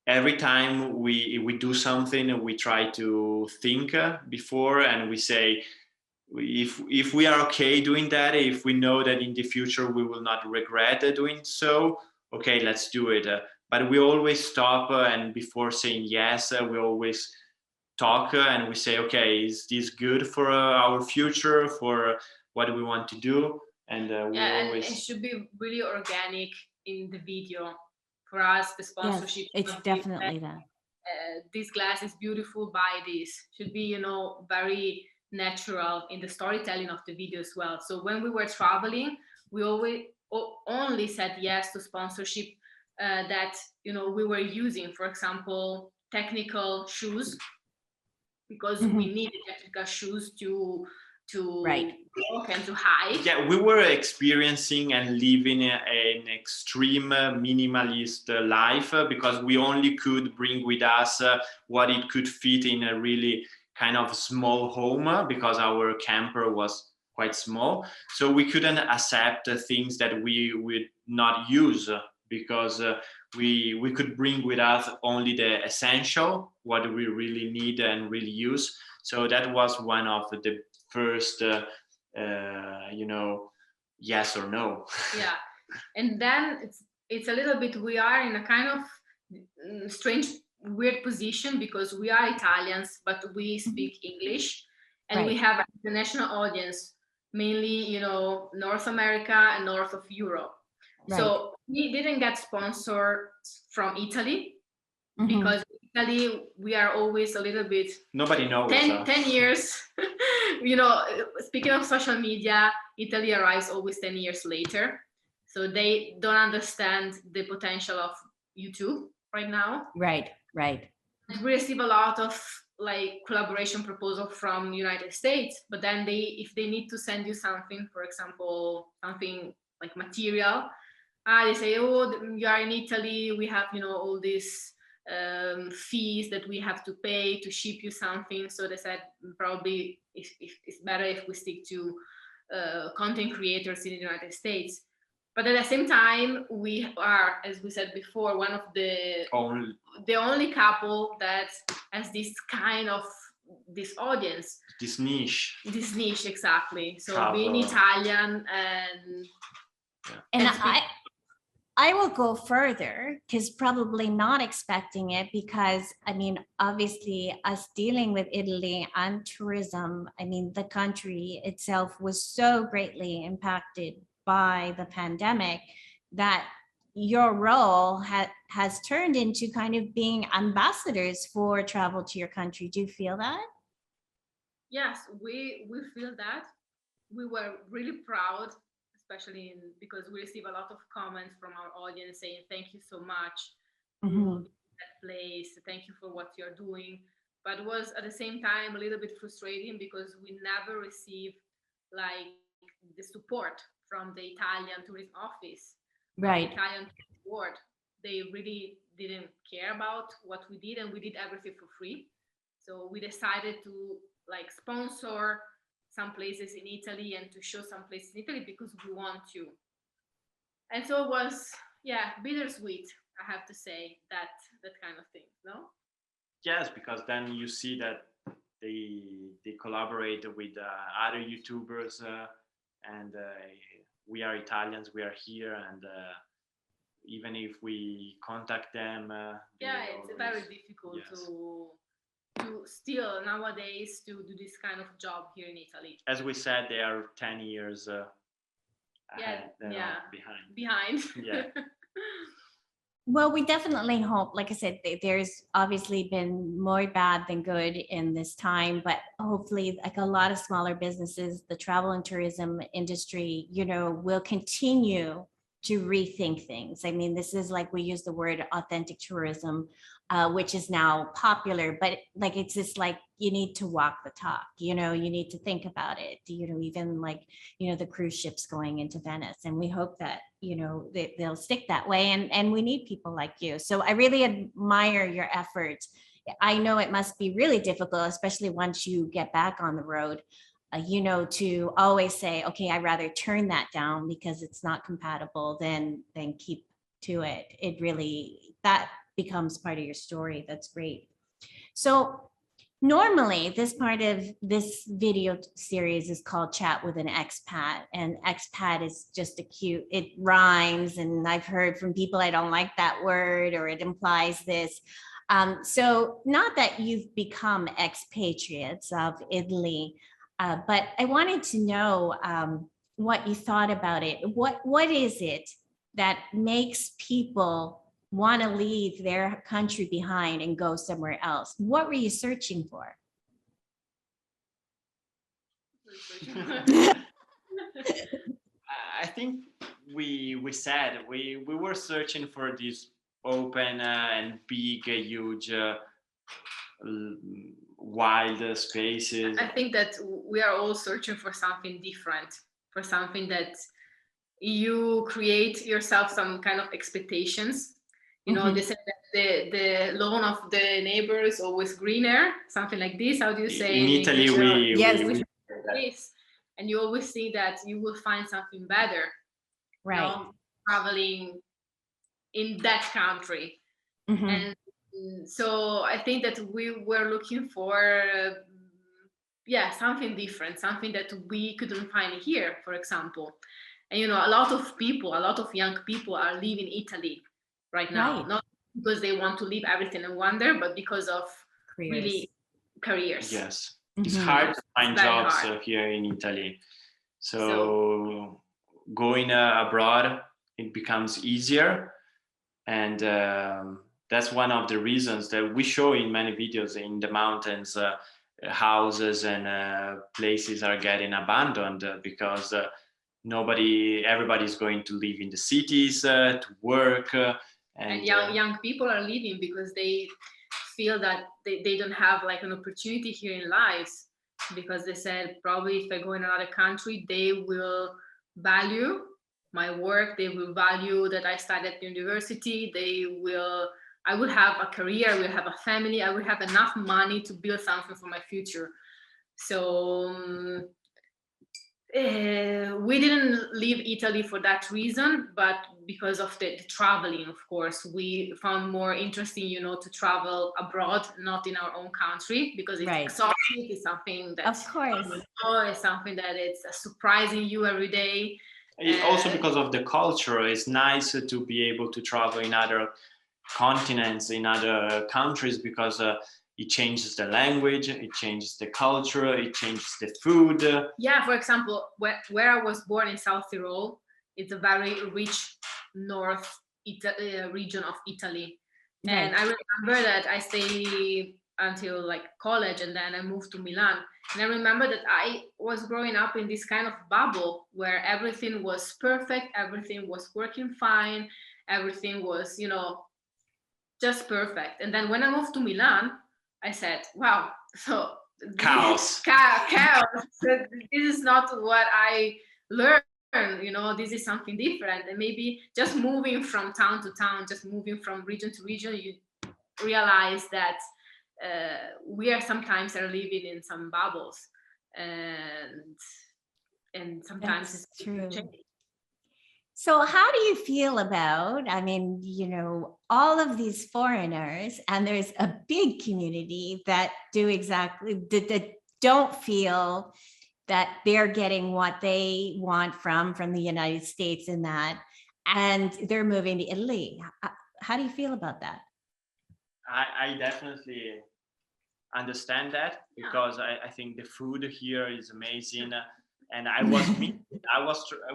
every time we do something, we try to think before, and we say, if we are okay doing that, if we know that in the future we will not regret doing so, okay, let's do it. But we always stop and before saying yes, we always talk and we say, okay, is this good for our future, for what we want to do? And and it should be really organic in the video. For us, the sponsorship, it's definitely that. This glass is beautiful, buy this. Should be, very natural in the storytelling of the video as well. So when we were traveling, we always only said yes to sponsorship that we were using, for example, technical shoes, because we needed technical shoes to walk and to hike. Yeah, we were experiencing and living an extreme minimalist life because we only could bring with us what it could fit in a really kind of small home because our camper was quite small. So we couldn't accept things that we would not use because we could bring with us only the essential, what we really need and really use. So that was one of the first, yes or no. Yeah, and then it's a little bit, we are in a kind of strange, weird position because we are Italians, but we speak English, and we have an international audience, mainly, North America and north of Europe. So we didn't get sponsored from Italy because Italy, we are always a little bit, nobody knows 10 years. Speaking of social media, Italy arrives always 10 years later, so they don't understand the potential of YouTube right now. Right. We receive a lot of collaboration proposal from United States, but then if they need to send you something, for example, something like material, they say, oh, you are in Italy, we have all these fees that we have to pay to ship you something. So they said probably if it's better if we stick to content creators in the United States. But at the same time, we are, as we said before, one of the only couple that has this kind of this audience, this niche, exactly. So being Italian and I will go further, because probably not expecting it, because I mean, obviously us dealing with Italy and tourism, I mean, the country itself was so greatly impacted by the pandemic that your role has turned into kind of being ambassadors for travel to your country. Do you feel that? Yes, we feel that. We were really proud, especially because we receive a lot of comments from our audience saying thank you so much for that place, thank you for what you're doing. But it was at the same time a little bit frustrating because we never received like the support from the Italian tourism office, right? The Italian board. They really didn't care about what we did, and we did everything for free. So we decided to like sponsor some places in Italy and to show some places in Italy because we want to. And so it was, yeah, bittersweet, I have to say, that kind of thing, no? Yes, because then you see that they collaborate with other YouTubers, and we are Italians, we are here, and even if we contact them, yeah, it's always, very difficult, yes, to still nowadays to do this kind of job here in Italy. As we said, they are 10 years ahead, behind. Yeah. Well, we definitely hope, like I said, there's obviously been more bad than good in this time, but hopefully like a lot of smaller businesses, the travel and tourism industry, you know, will continue to rethink things. I mean, this is like, we use the word authentic tourism, which is now popular, but like, it's just like, you need to walk the talk, you know, you need to think about it, you know, even like, you know, the cruise ships going into Venice. And we hope that, you know, they'll stick that way. And we need people like you. So I really admire your efforts. I know it must be really difficult, especially once you get back on the road, you know, to always say, okay, I'd rather turn that down because it's not compatible than keep to it. It really, that becomes part of your story. That's great. So normally this part of this video series is called Chat with an Expat, and expat is just a cute, it rhymes, and I've heard from people I don't like that word, or it implies this. So not that you've become expatriates of Italy, but I wanted to know what you thought about it. What is it that makes people want to leave their country behind and go somewhere else? What were you searching for? I think we said we were searching for these open and big, huge, wild spaces. I think that we are all searching for something different, for something that you create yourself some kind of expectations. You know, they say that the lawn of the neighbor is always greener, something like this. How do you say in Italy? This, and you always think that you will find something better, right? You know, traveling in that country, and so I think that we were looking for, something different, something that we couldn't find here, for example. And you know, a lot of young people are leaving Italy right now, not because they want to leave everything and wander, but because of really careers. Yes, it's hard to find jobs here in Italy. So going abroad, it becomes easier, and that's one of the reasons that we show in many videos. In the mountains, houses and places are getting abandoned because everybody's going to live in the cities to work, and young people are leaving because they feel that they don't have like an opportunity here in life, because they said probably if I go in another country, they will value my work, they will value that I studied at university, I will have a career, I will have a family, I will have enough money to build something for my future. So We didn't leave Italy for that reason, but because of the traveling, of course, we found more interesting, to travel abroad, not in our own country, because it's exotic. It's something that, of course, it's something that it's surprising you every day. Also because of the culture, it's nice to be able to travel in other continents, in other countries, because it changes the language, it changes the culture, it changes the food. Yeah, for example, where I was born in South Tyrol, it's a very rich north region of Italy. And I remember that I stayed until like college, and then I moved to Milan. And I remember that I was growing up in this kind of bubble where everything was perfect, everything was working fine, everything was, just perfect. And then when I moved to Milan, I said, wow, so chaos. Chaos. This is not what I learned. This is something different. And maybe just moving from town to town, just moving from region to region, you realize that we are sometimes living in some bubbles, and sometimes that's it's true. changing. So how do you feel about, all of these foreigners, and there's a big community that that don't feel that they're getting what they want from the United States and they're moving to Italy. How do you feel about that? I definitely understand that, because I think the food here is amazing. And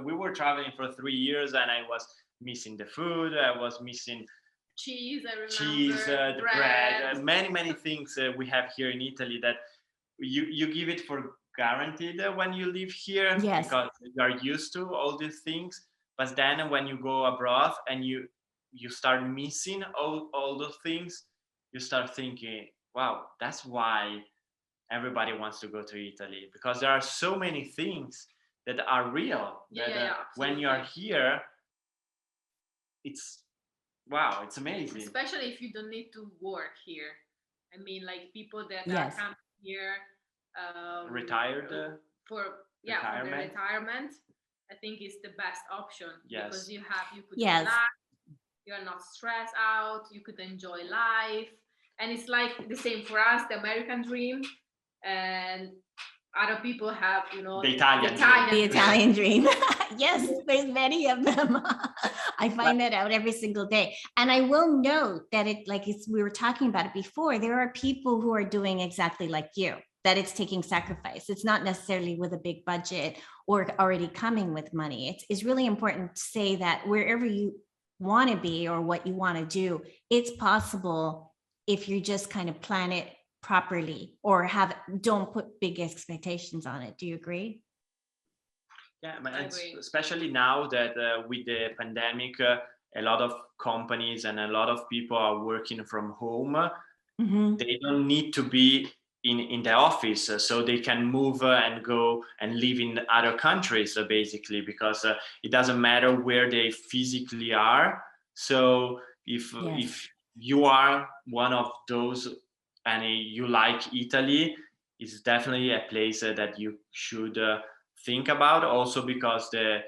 we were traveling for 3 years, and I was missing the food. I was missing cheese, the bread, many things we have here in Italy that you give it for guaranteed when you live here, because you are used to all these things. But then when you go abroad and you start missing all those things, you start thinking, wow, that's why everybody wants to go to Italy, because there are so many things that are real. When you are here, it's amazing. Especially if you don't need to work here. I mean, like people that are coming here retired for the retirement. I think it's the best option, because you could relax, you're not stressed out, you could enjoy life. And it's like the same for us, the American dream, and other people have, the Italian dream. Yes, there's many of them. I find that out every single day. And I will note that we were talking about it before, there are people who are doing exactly like you, that it's taking sacrifice. It's not necessarily with a big budget or already coming with money. It's really important to say that wherever you want to be or what you want to do, it's possible if you just kind of plan it properly, or don't put big expectations on it. Do you agree? Yeah, especially now that with the pandemic, a lot of companies and a lot of people are working from home. Mm-hmm. They don't need to be in the office, so they can move and go and live in other countries, basically, because it doesn't matter where they physically are. So if you are one of those and you like Italy, it's definitely a place that you should think about. Also because the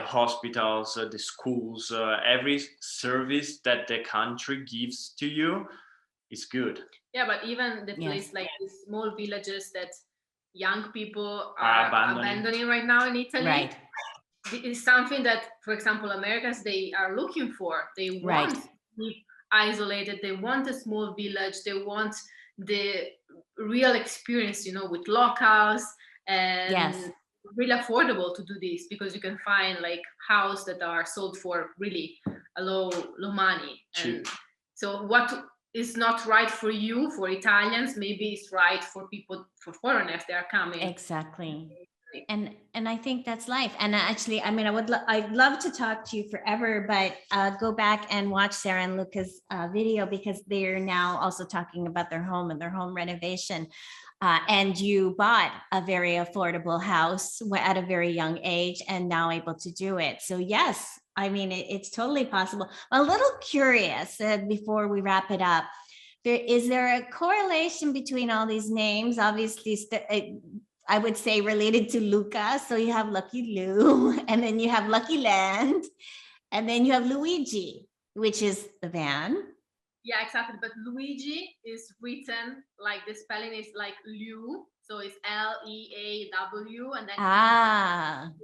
hospitals, the schools, every service that the country gives to you is good. Yeah, but even the place like the small villages that young people are abandoning right now in Italy, is something that, for example, Americans, they are looking for. They want to be isolated. They want a small village. They want the real experience, with locals, and really affordable to do this, because you can find like houses that are sold for really a low money. Cheap. And so what is not right for you, for Italians, maybe it's right for foreigners that are coming. Exactly. And I think that's life. And actually, I'd love to talk to you forever, but go back and watch Sara and Luca's video, because they're now also talking about their home and their home renovation. And you bought a very affordable house at a very young age and now able to do it. So yes, it's totally possible. I'm a little curious before we wrap it up. Is there a correlation between all these names? Obviously, I would say, related to Luca. So you have Lucky Lou, and then you have Lucky Land, and then you have Luigi, which is the van. Yeah, exactly. But Luigi is written like the spelling is like Liu. So it's Leaw, and then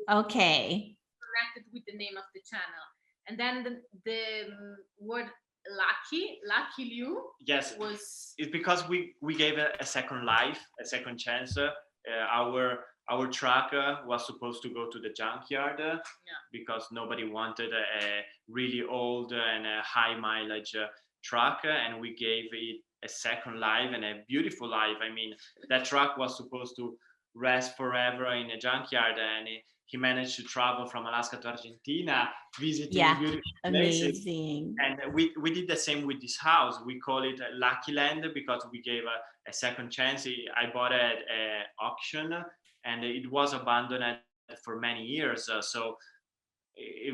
Okay. connected with the name of the channel. And then the word Lucky Liu. Yes, it's because we gave a second life, a second chance. Our truck was supposed to go to the junkyard because nobody wanted a really old and a high mileage truck, and we gave it a second life and a beautiful life. I mean, that truck was supposed to rest forever in a junkyard, and he managed to travel from Alaska to Argentina, visiting beautiful places. Amazing. And we did the same with this house. We call it Lucky Land because we gave a second chance. I bought it at an auction, and it was abandoned for many years. So it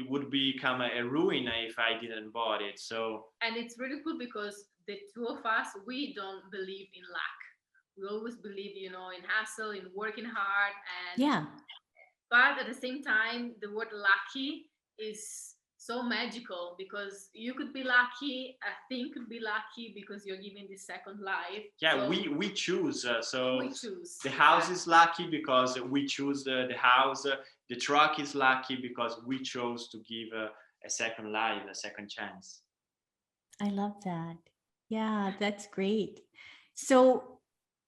would become a ruin if I didn't bought it. So, and it's really cool because the two of us, we don't believe in luck. We always believe, in hustle, in working hard, and but at the same time, the word lucky is so magical because you could be lucky, a thing could be lucky because you're giving the second life. Yeah, so we choose. So we choose. The house is lucky because we choose the house. The truck is lucky because we chose to give a second life, a second chance. I love that. Yeah, that's great. So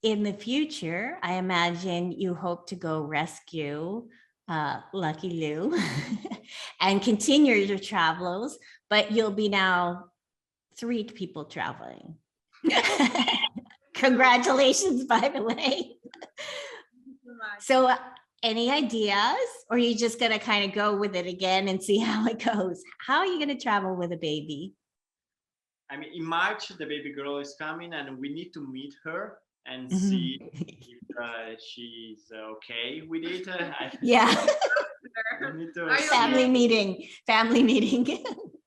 in the future, I imagine you hope to go rescue Lucky Lou and continue your travels, but you'll be now 3 people traveling. Congratulations, by the way. So any ideas, or are you just going to kind of go with it again and see how it goes? How are you going to travel with a baby? I mean, in March, the baby girl is coming and we need to meet her and see if she's okay with it. Yeah. Family Okay. meeting.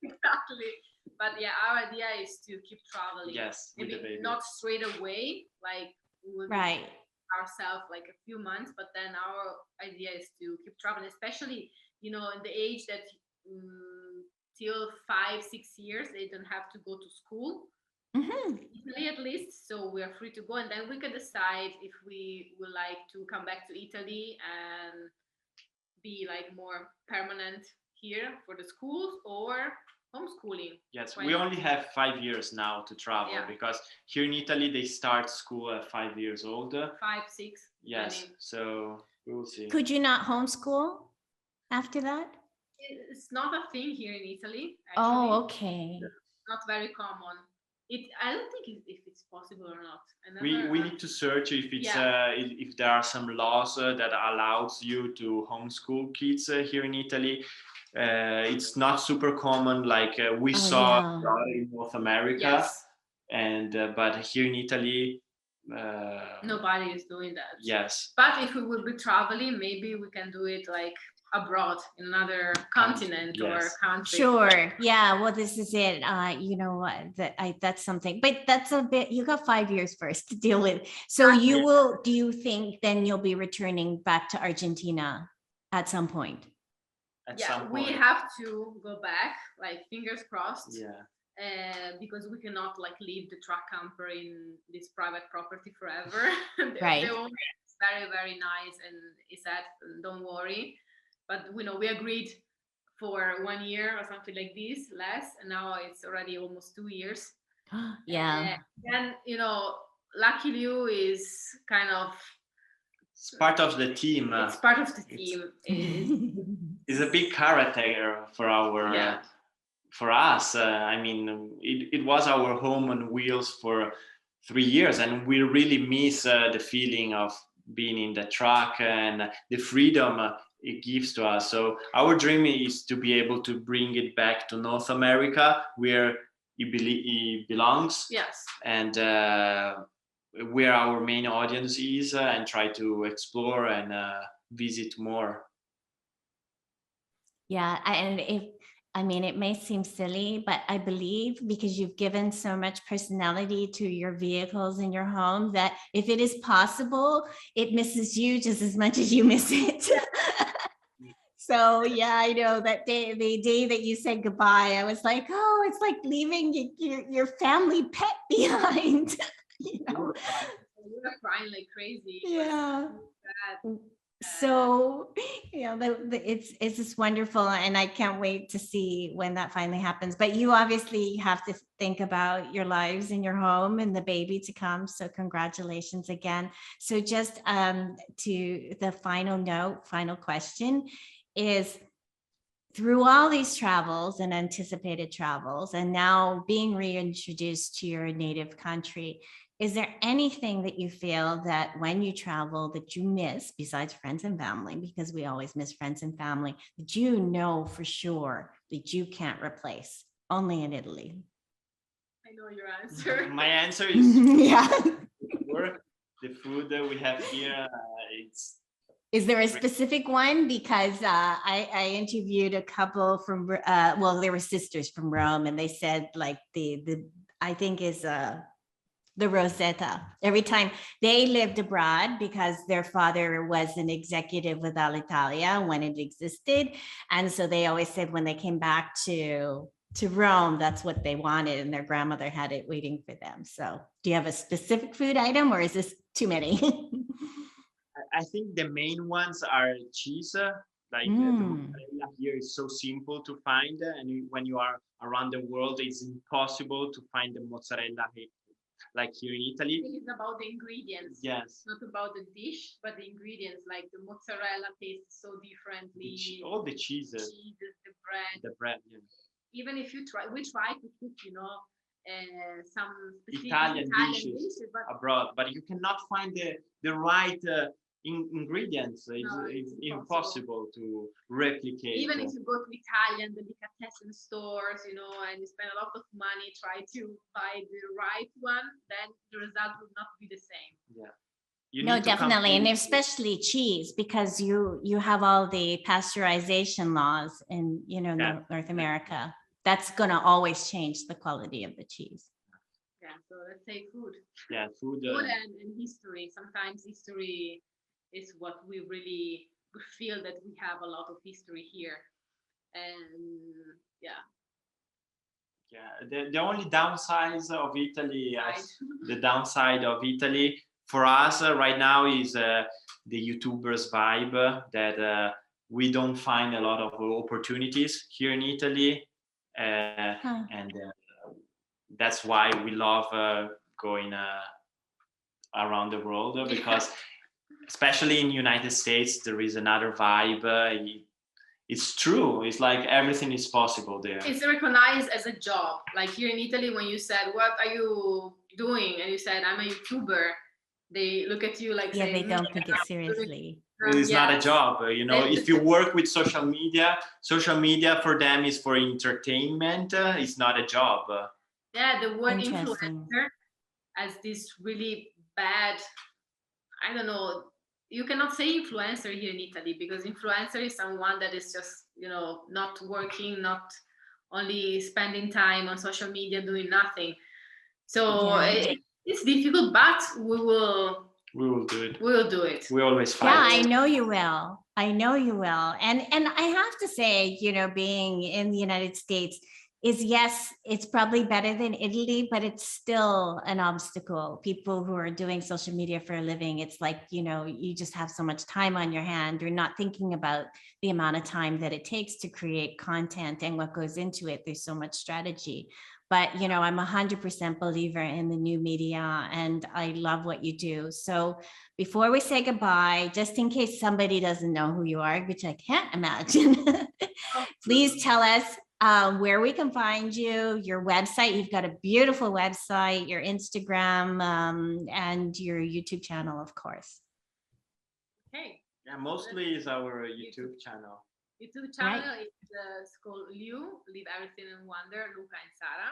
Exactly. But yeah, our idea is to keep traveling. Yes, maybe with the baby. Not straight away, like we would ourselves like a few months, but then our idea is to keep traveling, especially in the age that till 5-6 years they don't have to go to school. Italy at least, so we are free to go, and then we can decide if we would like to come back to Italy and be like more permanent here for the schools or homeschooling. Yes, we only have 5 years now to travel because here in Italy they start school at 5 years old. 5, 6. Yes, so we will see. Could you not homeschool after that? It's not a thing here in Italy, actually. Oh, okay. Not very common. I don't think if it's possible or not. We need to search if it's if there are some laws that allows you to homeschool kids here in Italy. It's not super common like we saw in North America, and but here in Italy nobody is doing that. Yes, but if we would be traveling, maybe we can do it like abroad in another continent or country. Sure. Yeah. Well, this is it. That's something, but that's a bit, you got 5 years first to deal with. So do you think then you'll be returning back to Argentina at some point? We have to go back, like fingers crossed. Yeah. Because we cannot like leave the truck camper in this private property forever. Right. The owner is very, very nice, and he said, don't worry. But we agreed for 1 year or something like this, less, and now it's already almost 2 years. Yeah. And Lucky Lou is kind of it's part of the team. It's part of the team. It's a big character for our for us. I mean, it was our home on wheels for 3 years, and we really miss the feeling of being in the truck and the freedom it gives to us. So our dream is to be able to bring it back to North America where it belongs. Yes. And where our main audience is, and try to explore and visit more. Yeah, and I mean, it may seem silly, but I believe because you've given so much personality to your vehicles in your home that if it is possible, it misses you just as much as you miss it. So yeah, I know that day, the day that you said goodbye, I was like, oh, it's like leaving your family pet behind. You know? We were crying like crazy. Yeah. Bad. So it's just wonderful, and I can't wait to see when that finally happens. But you obviously have to think about your lives in your home and the baby to come, so congratulations again. So just to the final question is, through all these travels and anticipated travels and now being reintroduced to your native country, is there anything that you feel that when you travel that you miss besides friends and family, because we always miss friends and family, that you know for sure that you can't replace only in Italy? I know your answer. My answer is Yeah. the food that we have here. Is there a specific one? Because I interviewed a couple from, well, they were sisters from Rome, and they said like the I think is the Rosetta. Every time they lived abroad because their father was an executive with Alitalia when it existed. And so they always said when they came back to Rome, that's what they wanted. And their grandmother had it waiting for them. So do you have a specific food item, or is this too many? I think the main ones are cheese. The mozzarella here is so simple to find, and when you are around the world, it's impossible to find the mozzarella like here in Italy. I think it's about the ingredients. Yes. Not about the dish, but the ingredients. Like the mozzarella tastes so differently. All the cheeses. The bread. The bread, yes. Even if we try to cook, some specific Italian dishes abroad, but you cannot find the right ingredients. It's impossible to replicate. Even if you go to Italian delicatessen stores, and you spend a lot of money try to buy the right one, then the result will not be the same. Yeah. No, definitely, and especially cheese, because you have all the pasteurization laws in North America. That's gonna always change the quality of the cheese. Yeah, so let's say food. Yeah, food. Food and history. Sometimes history is what we really feel that we have a lot of history here, and yeah. The only downsides of Italy, the downside of Italy for us right now is the YouTubers vibe, that we don't find a lot of opportunities here in Italy, and that's why we love going around the world, because especially in the United States there is another vibe. It's true. It's like everything is possible there. It's recognized as a job. Like here in Italy, when you said, "What are you doing?" and you said, "I'm a YouTuber," they look at you like, they don't take it seriously. It's not a job. If you work with social media for them is for entertainment. It's not a job. Yeah, the word influencer as this really bad, I don't know. You cannot say influencer here in Italy, because influencer is someone that is just, not working, not only spending time on social media doing nothing. So it's difficult, but we will do it. We will do it. We always fight. Yeah, I know you will. And I have to say, being in the United States is, yes, it's probably better than Italy, but it's still an obstacle. People who are doing social media for a living, it's like, you just have so much time on your hand. You're not thinking about the amount of time that it takes to create content and what goes into it. There's so much strategy. But, I'm 100% believer in the new media, and I love what you do. So before we say goodbye, just in case somebody doesn't know who you are, which I can't imagine, please tell us where we can find you, your website. You've got a beautiful website, your Instagram, and your YouTube channel, of course. Okay. Yeah, mostly is our YouTube channel. YouTube channel is called LeAw, Leave Everything in Wonder, Luca and Sara.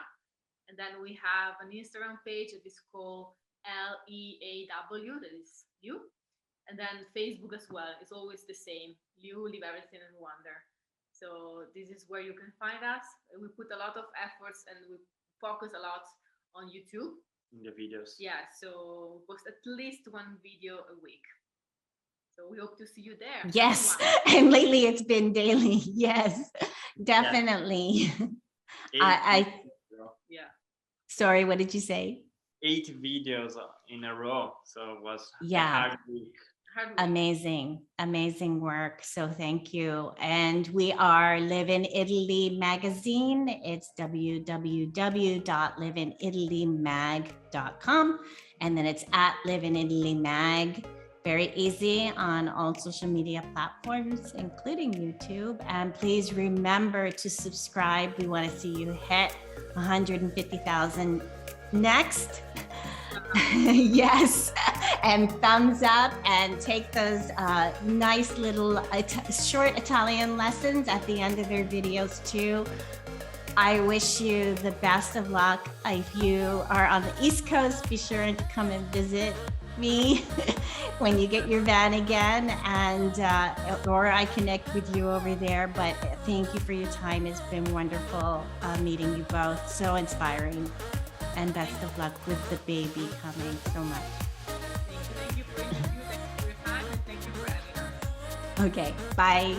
And then we have an Instagram page that is called LeAw, that is you. And then Facebook as well. It's always the same, LeAw, Leave Everything in Wonder. So this is where you can find us. We put a lot of efforts and we focus a lot on YouTube. In the videos. Yeah, so post at least one video a week. So we hope to see you there. Yes, everyone. and lately it's been daily. Yes, definitely. Yeah. Sorry, what did you say? 8 videos in a row, so it was a Yeah. hard week. Amazing work. So thank you. And we are Live in Italy magazine. It's www.liveinItalyMag.com. And then it's at Live in Italy Mag. Very easy on all social media platforms, including YouTube. And please remember to subscribe. We want to see you hit 150,000 next. Yes, and thumbs up, and take those nice little short Italian lessons at the end of their videos too. I wish you the best of luck. If you are on the East Coast, be sure to come and visit me when you get your van again, and or I connect with you over there. But thank you for your time. It's been wonderful meeting you both. So inspiring. And best of luck with the baby coming so much. Thank you for your time, and thank you for having us. Okay, bye.